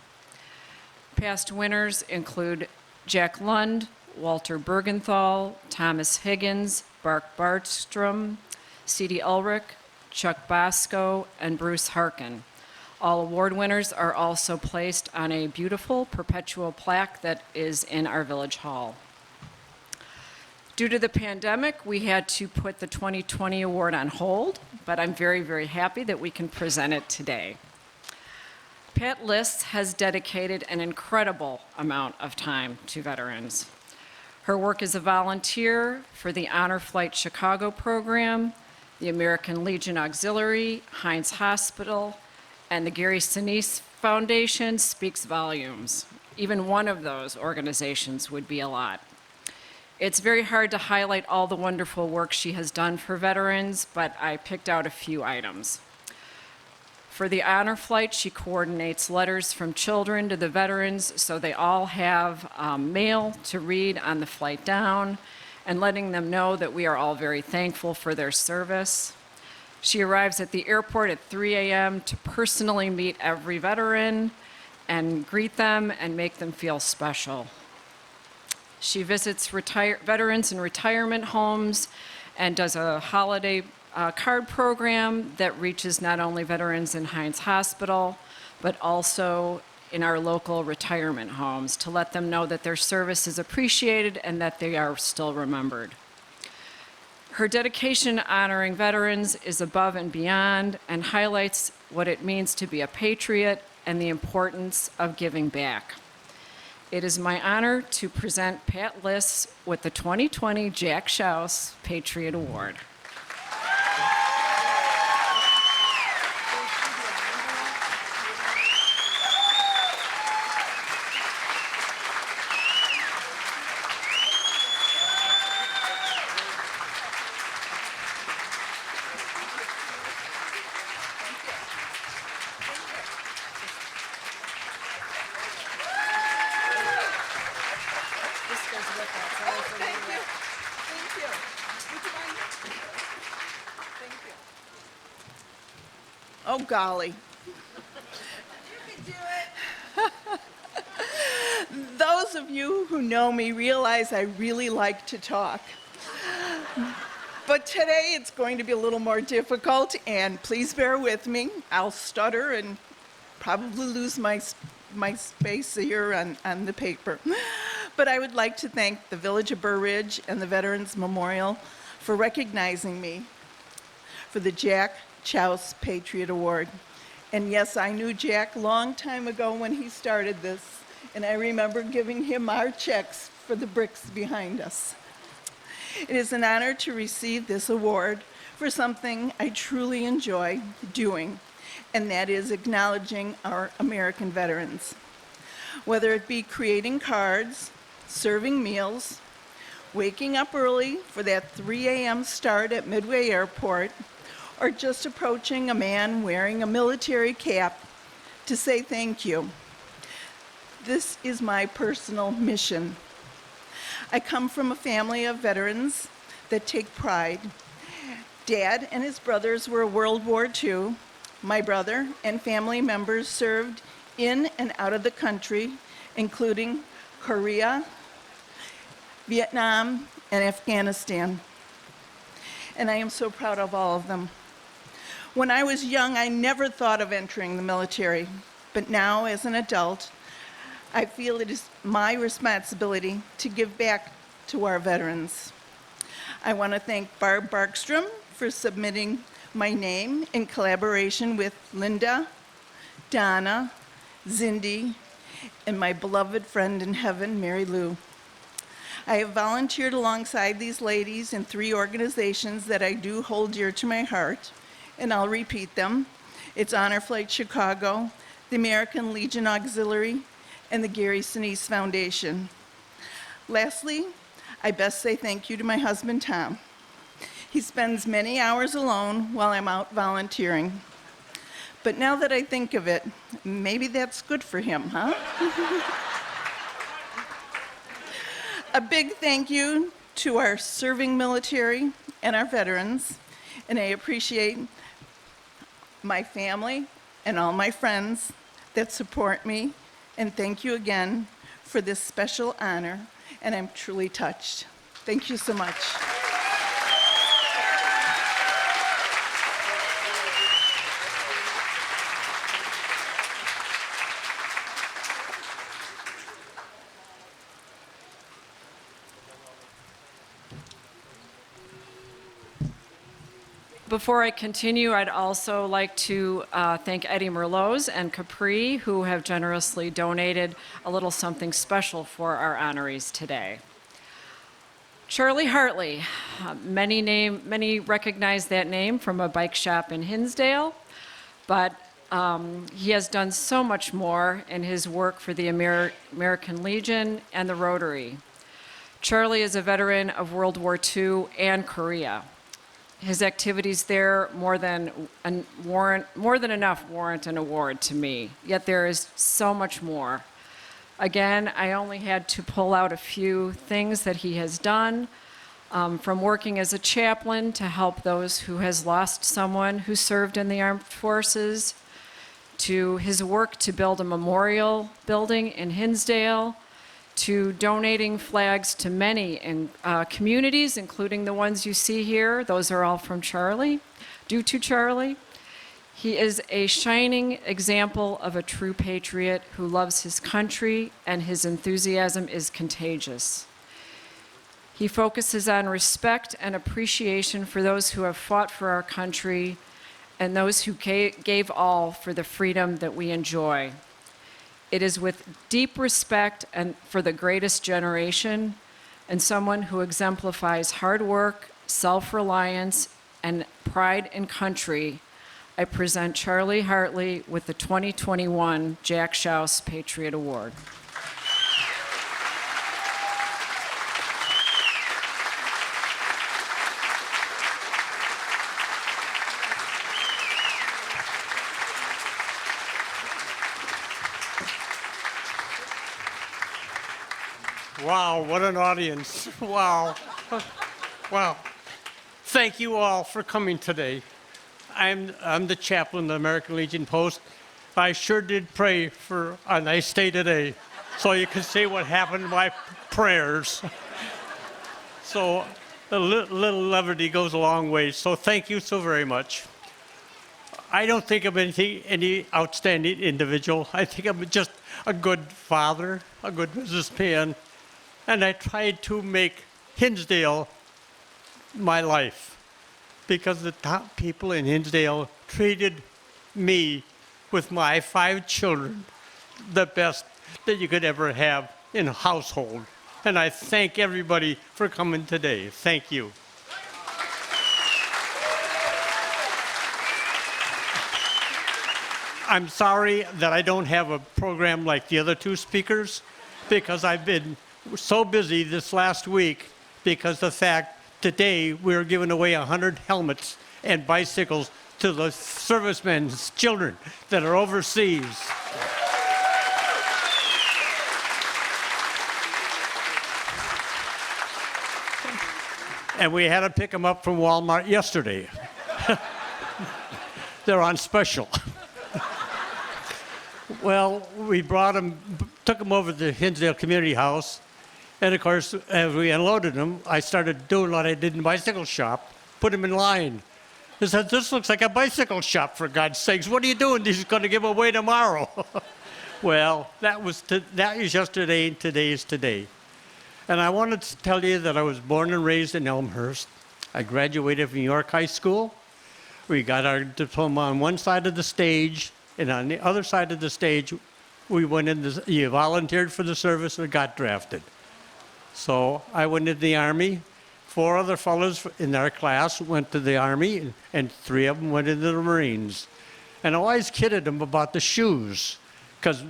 Past winners include Jack Lund, Walter Bergenthal, Thomas Higgins, Bart Bartstrom, C.D. Ulrich, Chuck Bosco, and Bruce Harkin. All award winners are also placed on a beautiful perpetual plaque that is in our village hall. Due to the pandemic, we had to put the 2020 award on hold, but I'm very, very happy that we can present it today. Pat Liss has dedicated an incredible amount of time to veterans. Her work as a volunteer for the Honor Flight Chicago program, the American Legion Auxiliary, Heinz Hospital, and the Gary Sinise Foundation speaks volumes. Even one of those organizations would be a lot. It's very hard to highlight all the wonderful work she has done for veterans, but I picked out a few items. For the Honor Flight, she coordinates letters from children to the veterans so they all have mail to read on the flight down and letting them know that we are all very thankful for their service. She arrives at the airport at 3 a.m. to personally meet every veteran and greet them and make them feel special. She visits veterans in retirement homes and does a holiday card program that reaches not only veterans in Heinz Hospital, but also in our local retirement homes to let them know that their service is appreciated and that they are still remembered. Her dedication honoring veterans is above and beyond and highlights what it means to be a patriot and the importance of giving back. It is my honor to present Pat Liss with the 2020 Jack Schaus Patriot Award. Oh, golly. Those of you who know me realize I really like to talk. But today it's going to be a little more difficult, and please bear with me. I'll stutter and probably lose my space here on the paper. But I would like to thank the Village of Burr Ridge and the Veterans Memorial for recognizing me for the Jack Schaus Patriot Award. And yes, I knew Jack a long time ago when he started this, and I remember giving him our checks for the bricks behind us. It is an honor to receive this award for something I truly enjoy doing, and that is acknowledging our American veterans. Whether it be creating cards, serving meals, waking up early for that 3 a.m. start at Midway Airport, or just approaching a man wearing a military cap to say thank you. This is my personal mission. I come from a family of veterans that take pride. Dad and his brothers were World War II. My brother and family members served in and out of the country, including Korea, Vietnam, and Afghanistan. And I am so proud of all of them. When I was young, I never thought of entering the military, but now as an adult, I feel it is my responsibility to give back to our veterans. I want to thank Barb Barkstrom for submitting my name in collaboration with Linda, Donna, Cindy, and my beloved friend in heaven, Mary Lou. I have volunteered alongside these ladies in 3 organizations that I do hold dear to my heart, and I'll repeat them. It's Honor Flight Chicago, the American Legion Auxiliary, and the Gary Sinise Foundation. Lastly, I best say thank you to my husband, Tom. He spends many hours alone while I'm out volunteering. But now that I think of it, maybe that's good for him, huh? A big thank you to our serving military and our veterans, and I appreciate my family and all my friends that support me, and thank you again for this special honor, and I'm truly touched. Thank you so much. Before I continue, I'd also like to thank Eddie Merlot and Capri, who have generously donated a little something special for our honorees today. Charlie Hartley, many recognize that name from a bike shop in Hinsdale, but he has done so much more in his work for the American Legion and the Rotary. Charlie is a veteran of World War II and Korea. His activities there more than enough warrant an award to me, yet there is so much more. Again, I only had to pull out a few things that he has done, from working as a chaplain to help those who has lost someone who served in the armed forces, to his work to build a memorial building in Hinsdale, to donating flags to many communities, including the ones you see here. Those are all from Charlie, due to Charlie. He is a shining example of a true patriot who loves his country, and his enthusiasm is contagious. He focuses on respect and appreciation for those who have fought for our country and those who gave all for the freedom that we enjoy. It is with deep respect and for the greatest generation, and someone who exemplifies hard work, self-reliance, and pride in country, I present Charlie Hartley with the 2021 Jack Schaus Patriot Award. Wow, what an audience. Wow. Wow. Thank you all for coming today. I'm the chaplain of the American Legion Post. I sure did pray for a nice day today, so you can see what happened in my prayers. So a little levity goes a long way, so thank you so very much. I don't think I'm any outstanding individual. I think I'm just a good father, a good businessman, and I tried to make Hinsdale my life because the top people in Hinsdale treated me with my 5 children the best that you could ever have in a household. And I thank everybody for coming today. Thank you. I'm sorry that I don't have a program like the other two speakers because I've been so busy this last week because the fact today we're giving away 100 helmets and bicycles to the servicemen's children that are overseas. And we had to pick them up from Walmart yesterday. They're on special. Well, we brought them, took them over to the Hinsdale Community House, and of course, as we unloaded them, I started doing what I did in the bicycle shop, put them in line. I said, "This looks like a bicycle shop, for God's sakes. What are you doing? This is going to give away tomorrow." Well, that was yesterday, and today is today. And I wanted to tell you that I was born and raised in Elmhurst. I graduated from York High School. We got our diploma on one side of the stage, and on the other side of the stage, we went in. You volunteered for the service and got drafted. So I went into the Army. 4 other fellows in our class went to the Army, and 3 of them went into the Marines. And I always kidded them about the shoes, because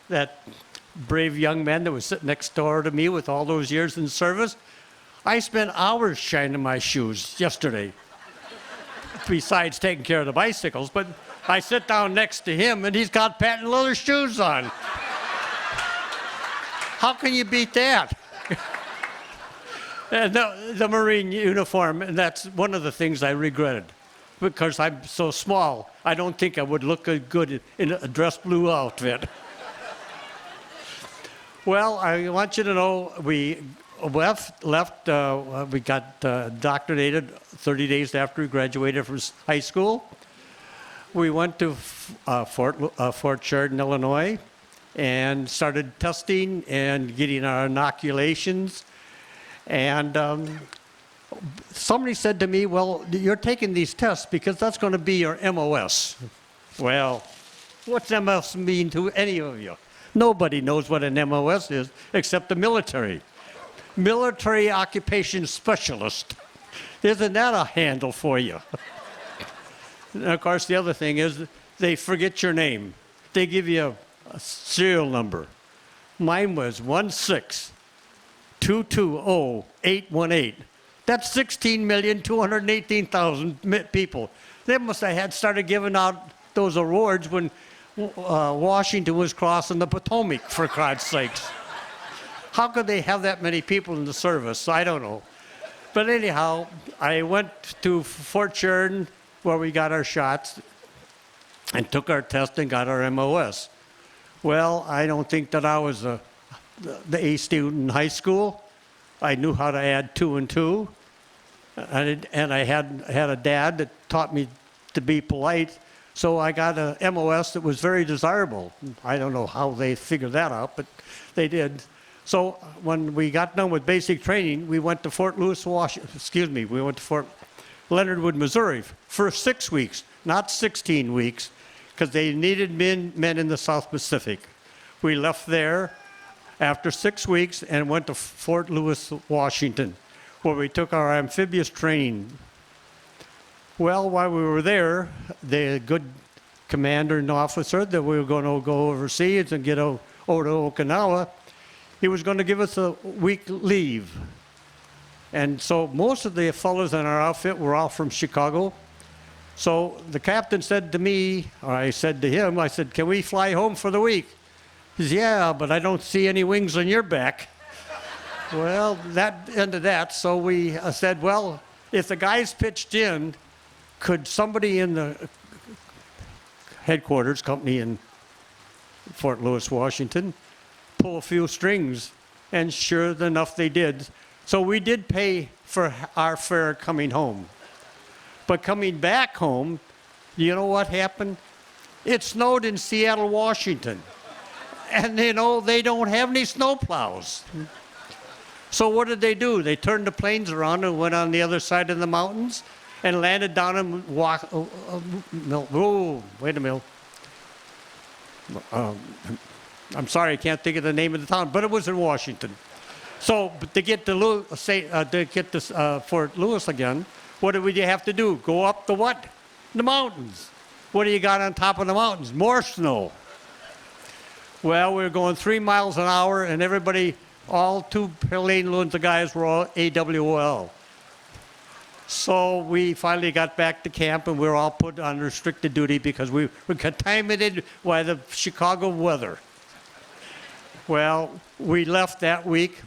that brave young man that was sitting next door to me with all those years in service, I spent hours shining my shoes yesterday, besides taking care of the bicycles. But I sit down next to him, and he's got patent leather shoes on. How can you beat that? And the Marine uniform, and that's one of the things I regretted, because I'm so small. I don't think I would look good in a dress blue outfit. Well, I want you to know we left. We got indoctrinated 30 days after we graduated from high school. We went to Fort Sheridan, Illinois, and started testing and getting our inoculations. And somebody said to me, "Well, you're taking these tests because that's going to be your MOS." Well, what's MOS mean to any of you? Nobody knows what an MOS is except the military. Military Occupation Specialist. Isn't that a handle for you? And of course, the other thing is they forget your name. They give you a serial number. Mine was 16220-818. That's 16,218,000 people. They must have started giving out those awards when Washington was crossing the Potomac, for God's sakes. How could they have that many people in the service? I don't know. But anyhow, I went to Fort Sheridan, where we got our shots, and took our test and got our MOS. Well, I don't think that I was the A student in high school. I knew how to add 2 and 2. And I had a dad that taught me to be polite. So I got a MOS that was very desirable. I don't know how they figured that out, but they did. So when we got done with basic training, we went to Fort Leonard Wood, Missouri for 6 weeks, not 16 weeks, because they needed men in the South Pacific. We left there after 6 weeks and went to Fort Lewis, Washington, where we took our amphibious training. Well, while we were there, the good commander and officer that we were going to go overseas and get over to Okinawa, he was going to give us a week leave. And so most of the fellows in our outfit were all from Chicago. So the captain said to me, or I said to him, I said, "Can we fly home for the week?" He said, "Yeah, but I don't see any wings on your back." Well, that ended that. So we said, well, if the guys pitched in, could somebody in the headquarters company in Fort Lewis, Washington, pull a few strings? And sure enough, they did. So we did pay for our fare coming home. But coming back home, you know what happened? It snowed in Seattle, Washington. And they don't have any snowplows. So what did they do? They turned the planes around and went on the other side of the mountains and landed down and wait a minute. I'm sorry, I can't think of the name of the town, but it was in Washington. So to get to Fort Lewis again, what did we have to do? Go up the what? The mountains. What do you got on top of the mountains? More snow. Well, we were going 3 miles an hour, and everybody, all 2 lane Lunza guys were all AWOL. So we finally got back to camp, and we were all put on restricted duty because we were contaminated by the Chicago weather. Well, we left that week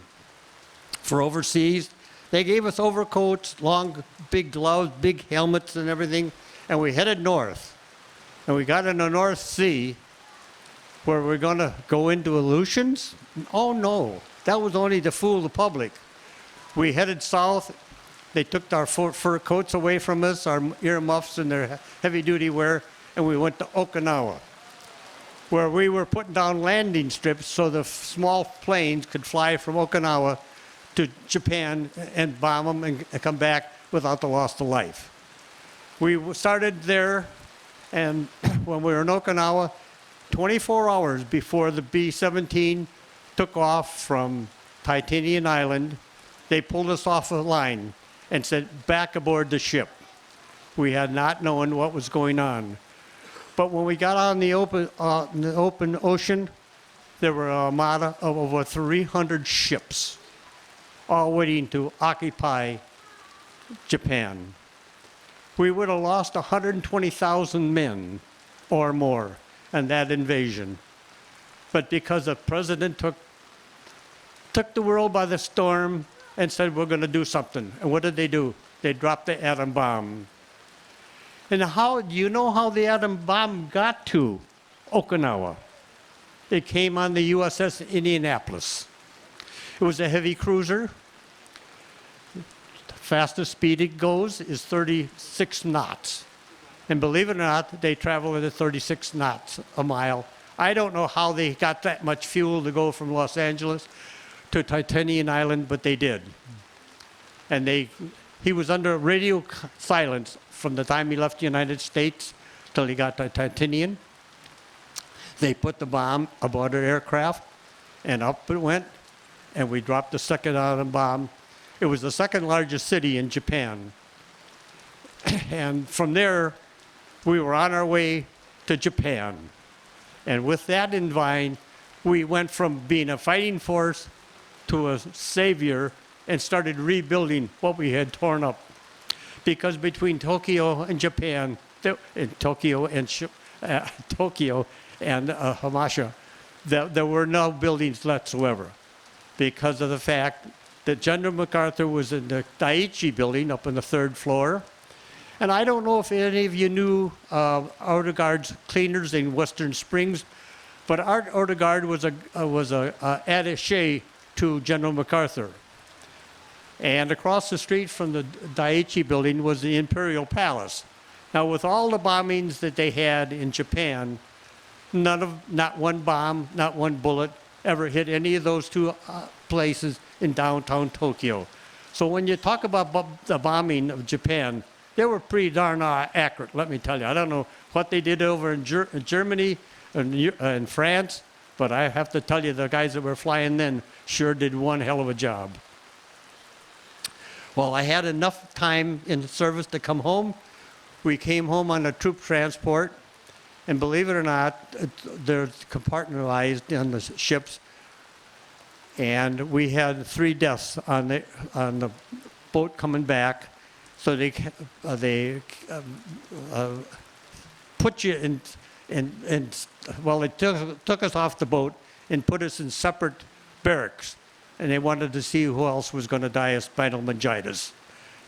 for overseas. They gave us overcoats, long, big gloves, big helmets and everything, and we headed north. And we got in the North Sea, where we're going to go into Aleutians. Oh, no. That was only to fool the public. We headed south. They took our fur coats away from us, our earmuffs and their heavy-duty wear, and we went to Okinawa, where we were putting down landing strips so the small planes could fly from Okinawa to Japan and bomb them and come back without the loss of life. We started there, and when we were in Okinawa, 24 hours before the B-17 took off from Titanian Island, they pulled us off a line and said, back aboard the ship. We had not known what was going on. But when we got out in the open ocean, there were an armada of over 300 ships, all waiting to occupy Japan. We would have lost 120,000 men or more in that invasion. But because the president took the world by the storm and said, we're going to do something. And what did they do? They dropped the atom bomb. And how, do you know how the atom bomb got to Okinawa? It came on the USS Indianapolis. It was a heavy cruiser. The fastest speed it goes is 36 knots. And believe it or not, they travel at 36 knots a mile. I don't know how they got that much fuel to go from Los Angeles to Titanian Island, but they did. And he was under radio silence from the time he left the United States till he got to Titanian. They put the bomb aboard an aircraft, and up it went, and we dropped the second atom bomb. It was the second largest city in Japan. And from there, we were on our way to Japan. And with that in mind, we went from being a fighting force to a savior and started rebuilding what we had torn up. Because between Tokyo and Japan, Tokyo and Hamasha, there were no buildings whatsoever, because of the fact that General MacArthur was in the Daiichi building up on the 3rd floor. And I don't know if any of you knew Outer Guard's cleaners in Western Springs, but Art Outer was a attaché to General MacArthur. And across the street from the Daiichi building was the Imperial Palace. Now, with all the bombings that they had in Japan, not one bomb, not one bullet ever hit any of those two places in downtown Tokyo. So when you talk about the bombing of Japan, they were pretty darn accurate, let me tell you. I don't know what they did over in Germany and France, but I have to tell you, the guys that were flying then sure did one hell of a job. Well, I had enough time in the service to come home. We came home on a troop transport, and believe it or not, they're compartmentalized on the ships, and we had 3 deaths on the boat coming back. So they put you in, well, they took us off the boat and put us in separate barracks. And they wanted to see who else was going to die of spinal meningitis.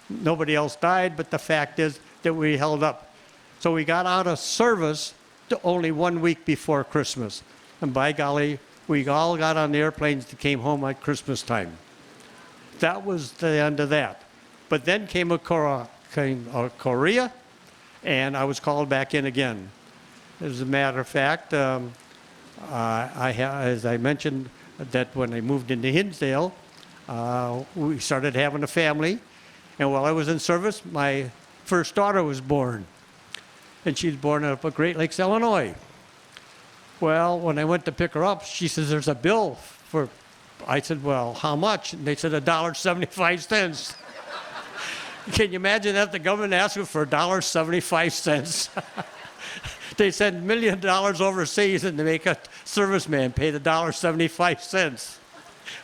Nobody else died, but the fact is that we held up. So we got out of service only 1 week before Christmas. And by golly, we all got on the airplanes that came home at Christmas time. That was the end of that. But then came Korea, and I was called back in again. As a matter of fact, as I mentioned, that when I moved into Hinsdale, we started having a family. And while I was in service, my first daughter was born. And she's born up at Great Lakes, Illinois. Well, when I went to pick her up, she says, there's a bill for, I said, well, how much? And they said $1.75. Can you imagine that? The government asked me for $1.75. They send $1 million overseas and they make a serviceman pay the $1.75.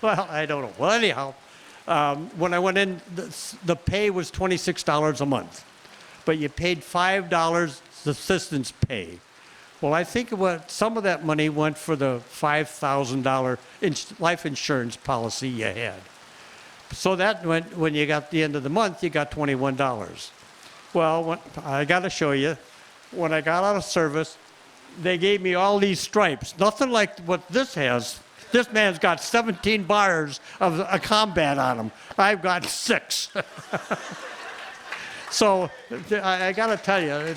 Well, I don't know. Well, anyhow, when I went in, the pay was $26 a month, but you paid $5 assistance pay. Well, I think some of that money went for the $5,000 life insurance policy you had. So that when you got the end of the month, you got $21. Well, I got to show you, when I got out of service, they gave me all these stripes. Nothing like what this has. This man's got 17 bars of a combat on him. I've got 6. So I got to tell you,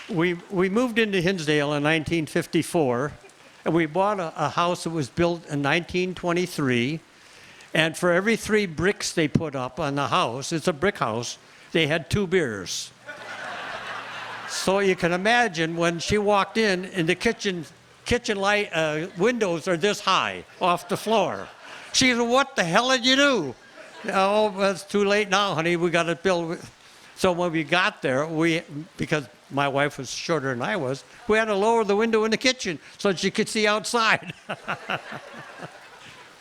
we moved into Hinsdale in 1954, and we bought a house that was built in 1923. And for every 3 bricks they put up on the house, it's a brick house, they had 2 beers. So you can imagine when she walked in the kitchen light windows are this high off the floor. She said, "What the hell did you do?" "Oh, it's too late now, honey. We got to build." So when we got there, because my wife was shorter than I was, we had to lower the window in the kitchen so she could see outside.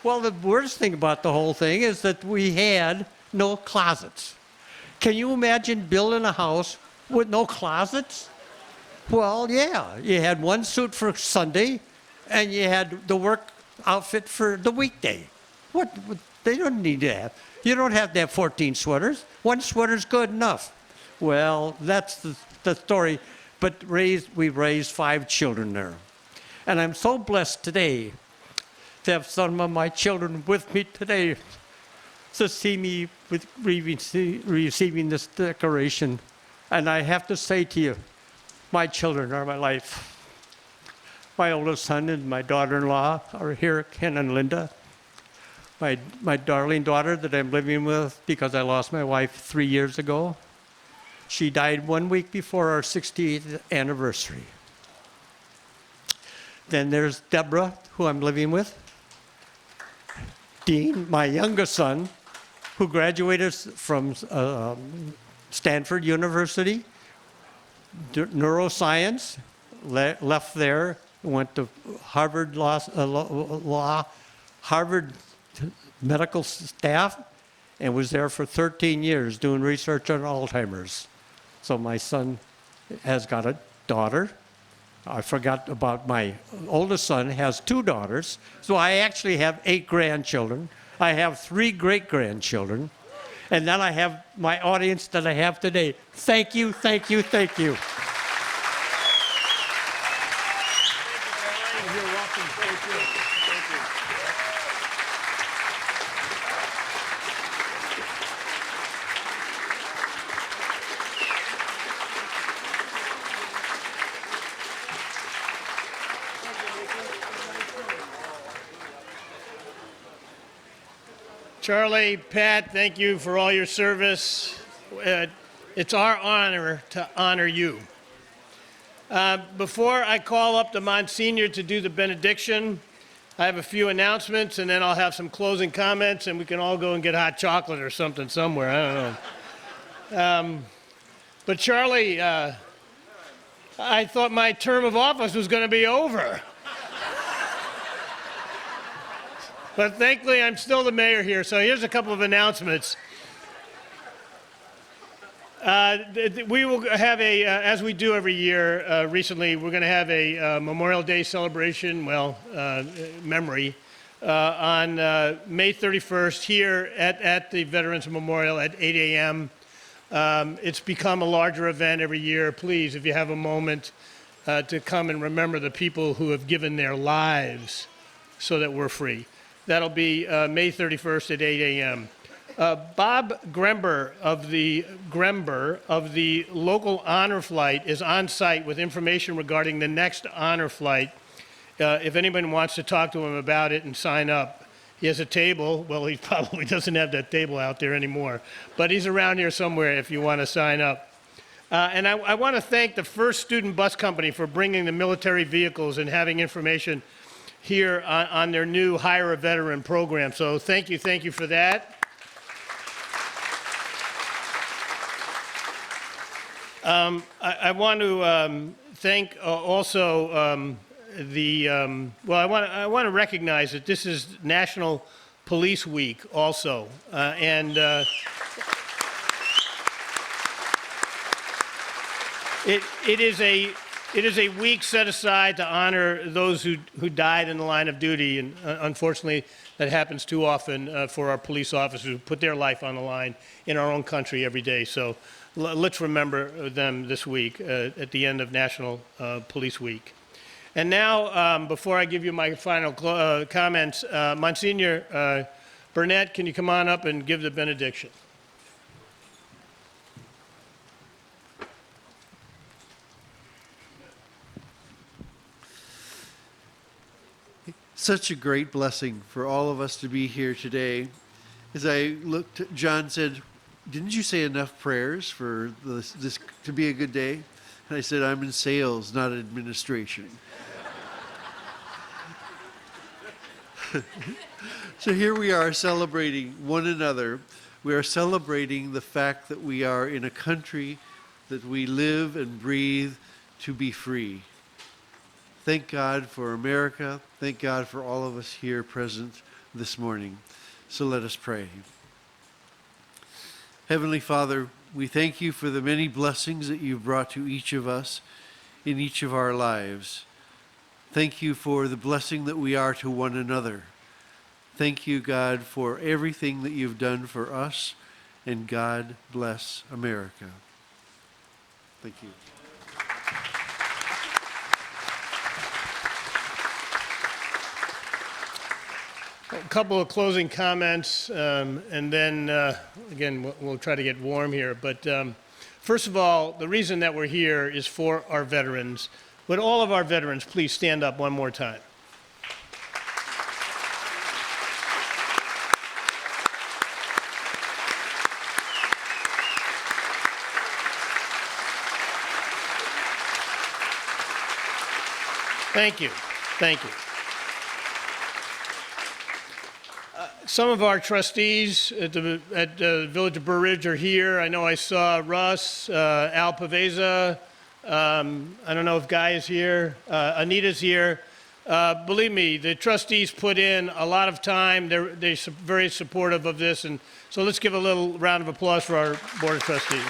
Well, the worst thing about the whole thing is that we had no closets. Can you imagine building a house with no closets? Well, yeah. You had one suit for Sunday, and you had the work outfit for the weekday. What? They don't need to have. You don't have to have 14 sweaters. One sweater's good enough. Well, that's the story. But we raised 5 children there. And I'm so blessed today to have some of my children with me today to see me receiving this decoration. And I have to say to you, my children are my life. My oldest son and my daughter-in-law are here, Ken and Linda. My darling daughter that I'm living with because I lost my wife 3 years ago. She died 1 week before our 60th anniversary. Then there's Deborah, who I'm living with. Dean, my youngest son, who graduated from Stanford University, neuroscience, left there, went to Harvard Harvard medical staff, and was there for 13 years doing research on Alzheimer's. So my son has got a daughter. I forgot about my oldest son has 2 daughters. So I actually have 8 grandchildren. I have 3 great-grandchildren. And then I have my audience that I have today. Thank you, thank you, thank you. You're welcome. Thank you. Thank you. Charlie, Pat, thank you for all your service. It's our honor to honor you. Before I call up the Monsignor to do the benediction, I have a few announcements, and then I'll have some closing comments, and we can all go and get hot chocolate or something somewhere. I don't know. But Charlie, I thought my term of office was going to be over. But thankfully, I'm still the mayor here, so here's a couple of announcements. We will have as we do every year recently, we're going to have a Memorial Day celebration, memory, on May 31st here at the Veterans Memorial at 8 a.m. It's become a larger event every year. Please, if you have a moment, to come and remember the people who have given their lives so that we're free. That'll be May 31st at 8 a.m. Bob Grember of the local honor flight is on site with information regarding the next honor flight. If anyone wants to talk to him about it and sign up, he has a table. Well, he probably doesn't have that table out there anymore, but he's around here somewhere if you want to sign up. And I want to thank the First Student Bus Company for bringing the military vehicles and having information here on their new Hire a Veteran program. So thank you for that. I want to thank also I want to recognize that this is National Police Week also, it is a week set aside to honor those who died in the line of duty, and unfortunately that happens too often for our police officers who put their life on the line in our own country every day. So let's remember them this week at the end of National Police Week. And now, before I give you my final comments, Monsignor Burnett, can you come on up and give the benediction? Such a great blessing for all of us to be here today. As I looked, John said, "Didn't you say enough prayers for this to be a good day?" And I said, "I'm in sales, not administration." So here we are celebrating one another. We are celebrating the fact that we are in a country that we live and breathe to be free. Thank God for America. Thank God for all of us here present this morning. So let us pray. Heavenly Father, we thank you for the many blessings that you've brought to each of us in each of our lives. Thank you for the blessing that we are to one another. Thank you, God, for everything that you've done for us, and God bless America. Thank you. A couple of closing comments, and then, again, we'll try to get warm here. But first of all, the reason that we're here is for our veterans. Would all of our veterans please stand up one more time? Thank you. Thank you. Some of our trustees at the Village of Burr Ridge are here. I know I saw Russ, Al Paveza. I don't know if Guy is here. Anita's here. Believe me, the trustees put in a lot of time. They're very supportive of this. And so let's give a little round of applause for our Board of Trustees.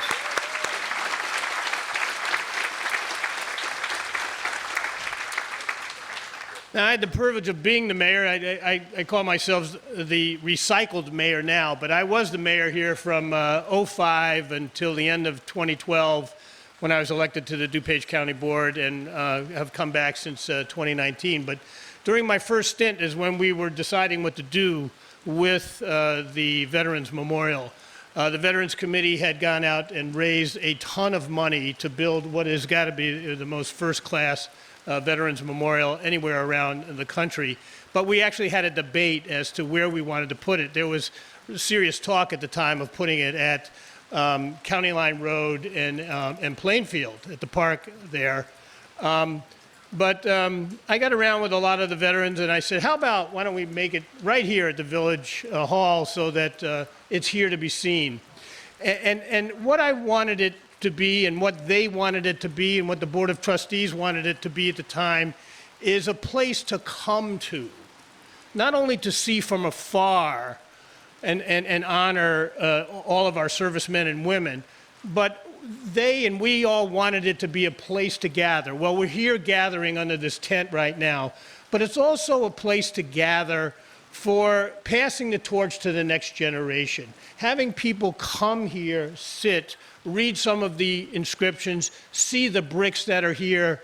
Now, I had the privilege of being the mayor. I call myself the recycled mayor now, but I was the mayor here from '05 until the end of 2012 when I was elected to the DuPage County Board, and have come back since 2019. But during my first stint is when we were deciding what to do with the Veterans Memorial. The Veterans Committee had gone out and raised a ton of money to build what has got to be the most first-class Veterans Memorial anywhere around the country. But we actually had a debate as to where we wanted to put it. There was serious talk at the time of putting it at County Line Road and Plainfield at the park there. But I got around with a lot of the veterans and I said, how about why don't we make it right here at the Village Hall so that it's here to be seen. And what I wanted it to be and what they wanted it to be and what the Board of Trustees wanted it to be at the time is a place to come to, not only to see from afar and honor all of our servicemen and women, but they and we all wanted it to be a place to gather. Well, we're here gathering under this tent right now, but it's also a place to gather for passing the torch to the next generation. Having people come here, sit, read some of the inscriptions, see the bricks that are here,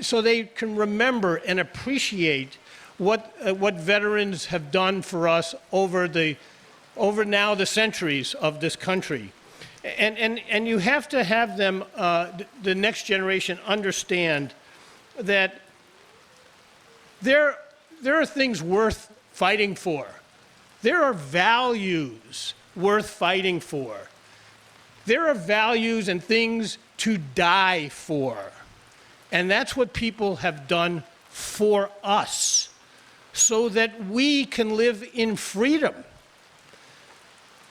so they can remember and appreciate what veterans have done for us over now the centuries of this country. And you have to have them, the next generation, understand that there are things worth fighting for. There are values worth fighting for. There are values and things to die for. And that's what people have done for us, so that we can live in freedom.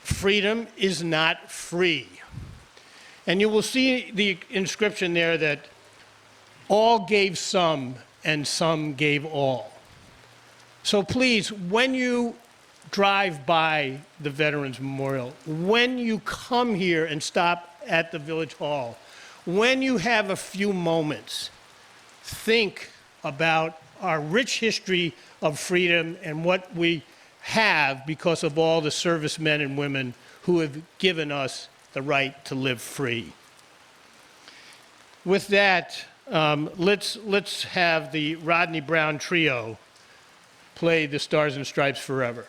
Freedom is not free. And you will see the inscription there that all gave some and some gave all. So please, when you drive by the Veterans Memorial, when you come here and stop at the Village Hall, when you have a few moments, think about our rich history of freedom and what we have because of all the servicemen and women who have given us the right to live free. With that, let's have the Rodney Brown Trio play the Stars and Stripes Forever.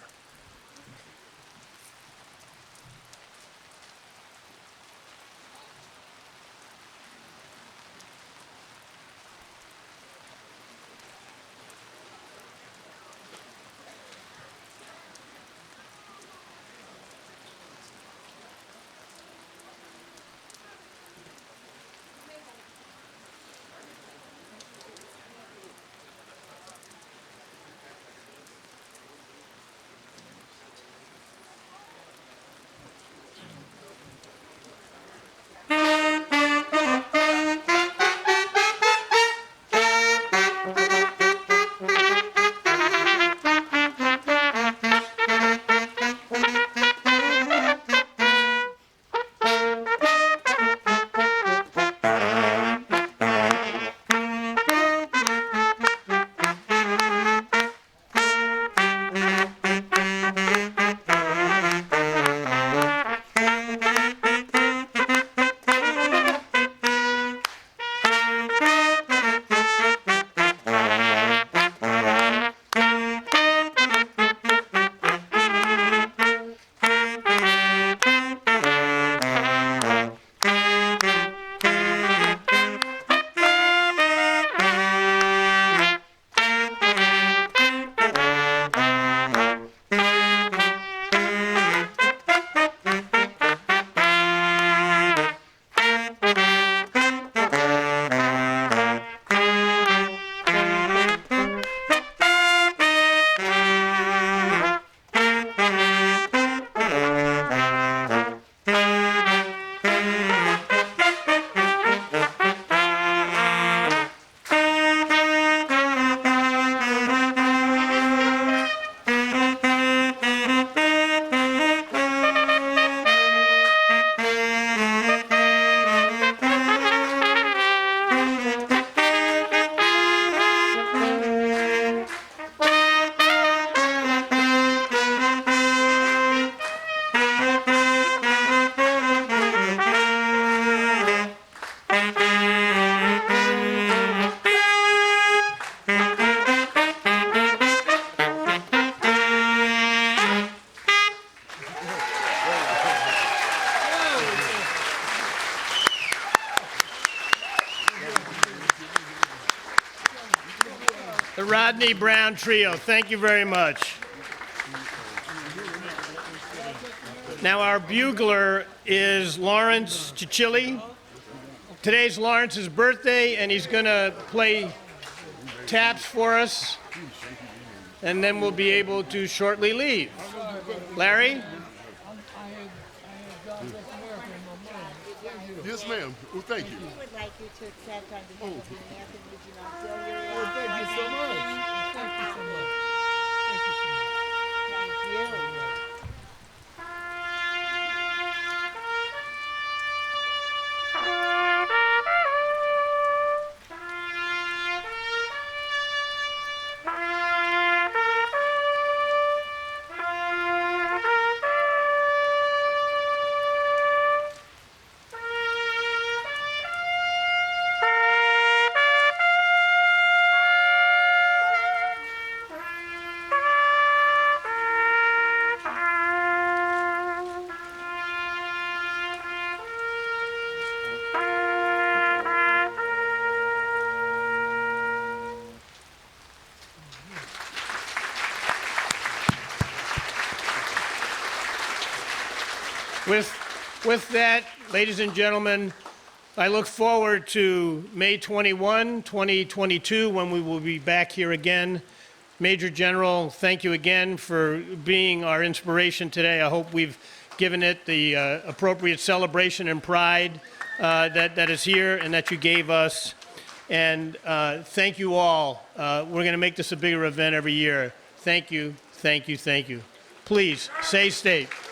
The Rodney Brown Trio, thank you very much. Now our bugler is Lawrence Chichili. Today's Lawrence's birthday, and he's going to play taps for us, and then we'll be able to shortly leave. Larry? Yes, ma'am. Well, thank you. We would like you to accept on behalf of the American Legion Auxiliary. Well, thank you so much. Thank you so much. Thank you. With that, ladies and gentlemen, I look forward to May 21, 2022, when we will be back here again. Major General, thank you again for being our inspiration today. I hope we've given it the appropriate celebration and pride that is here and that you gave us. And thank you all. We're going to make this a bigger event every year. Thank you, thank you, thank you. Please, stay safe.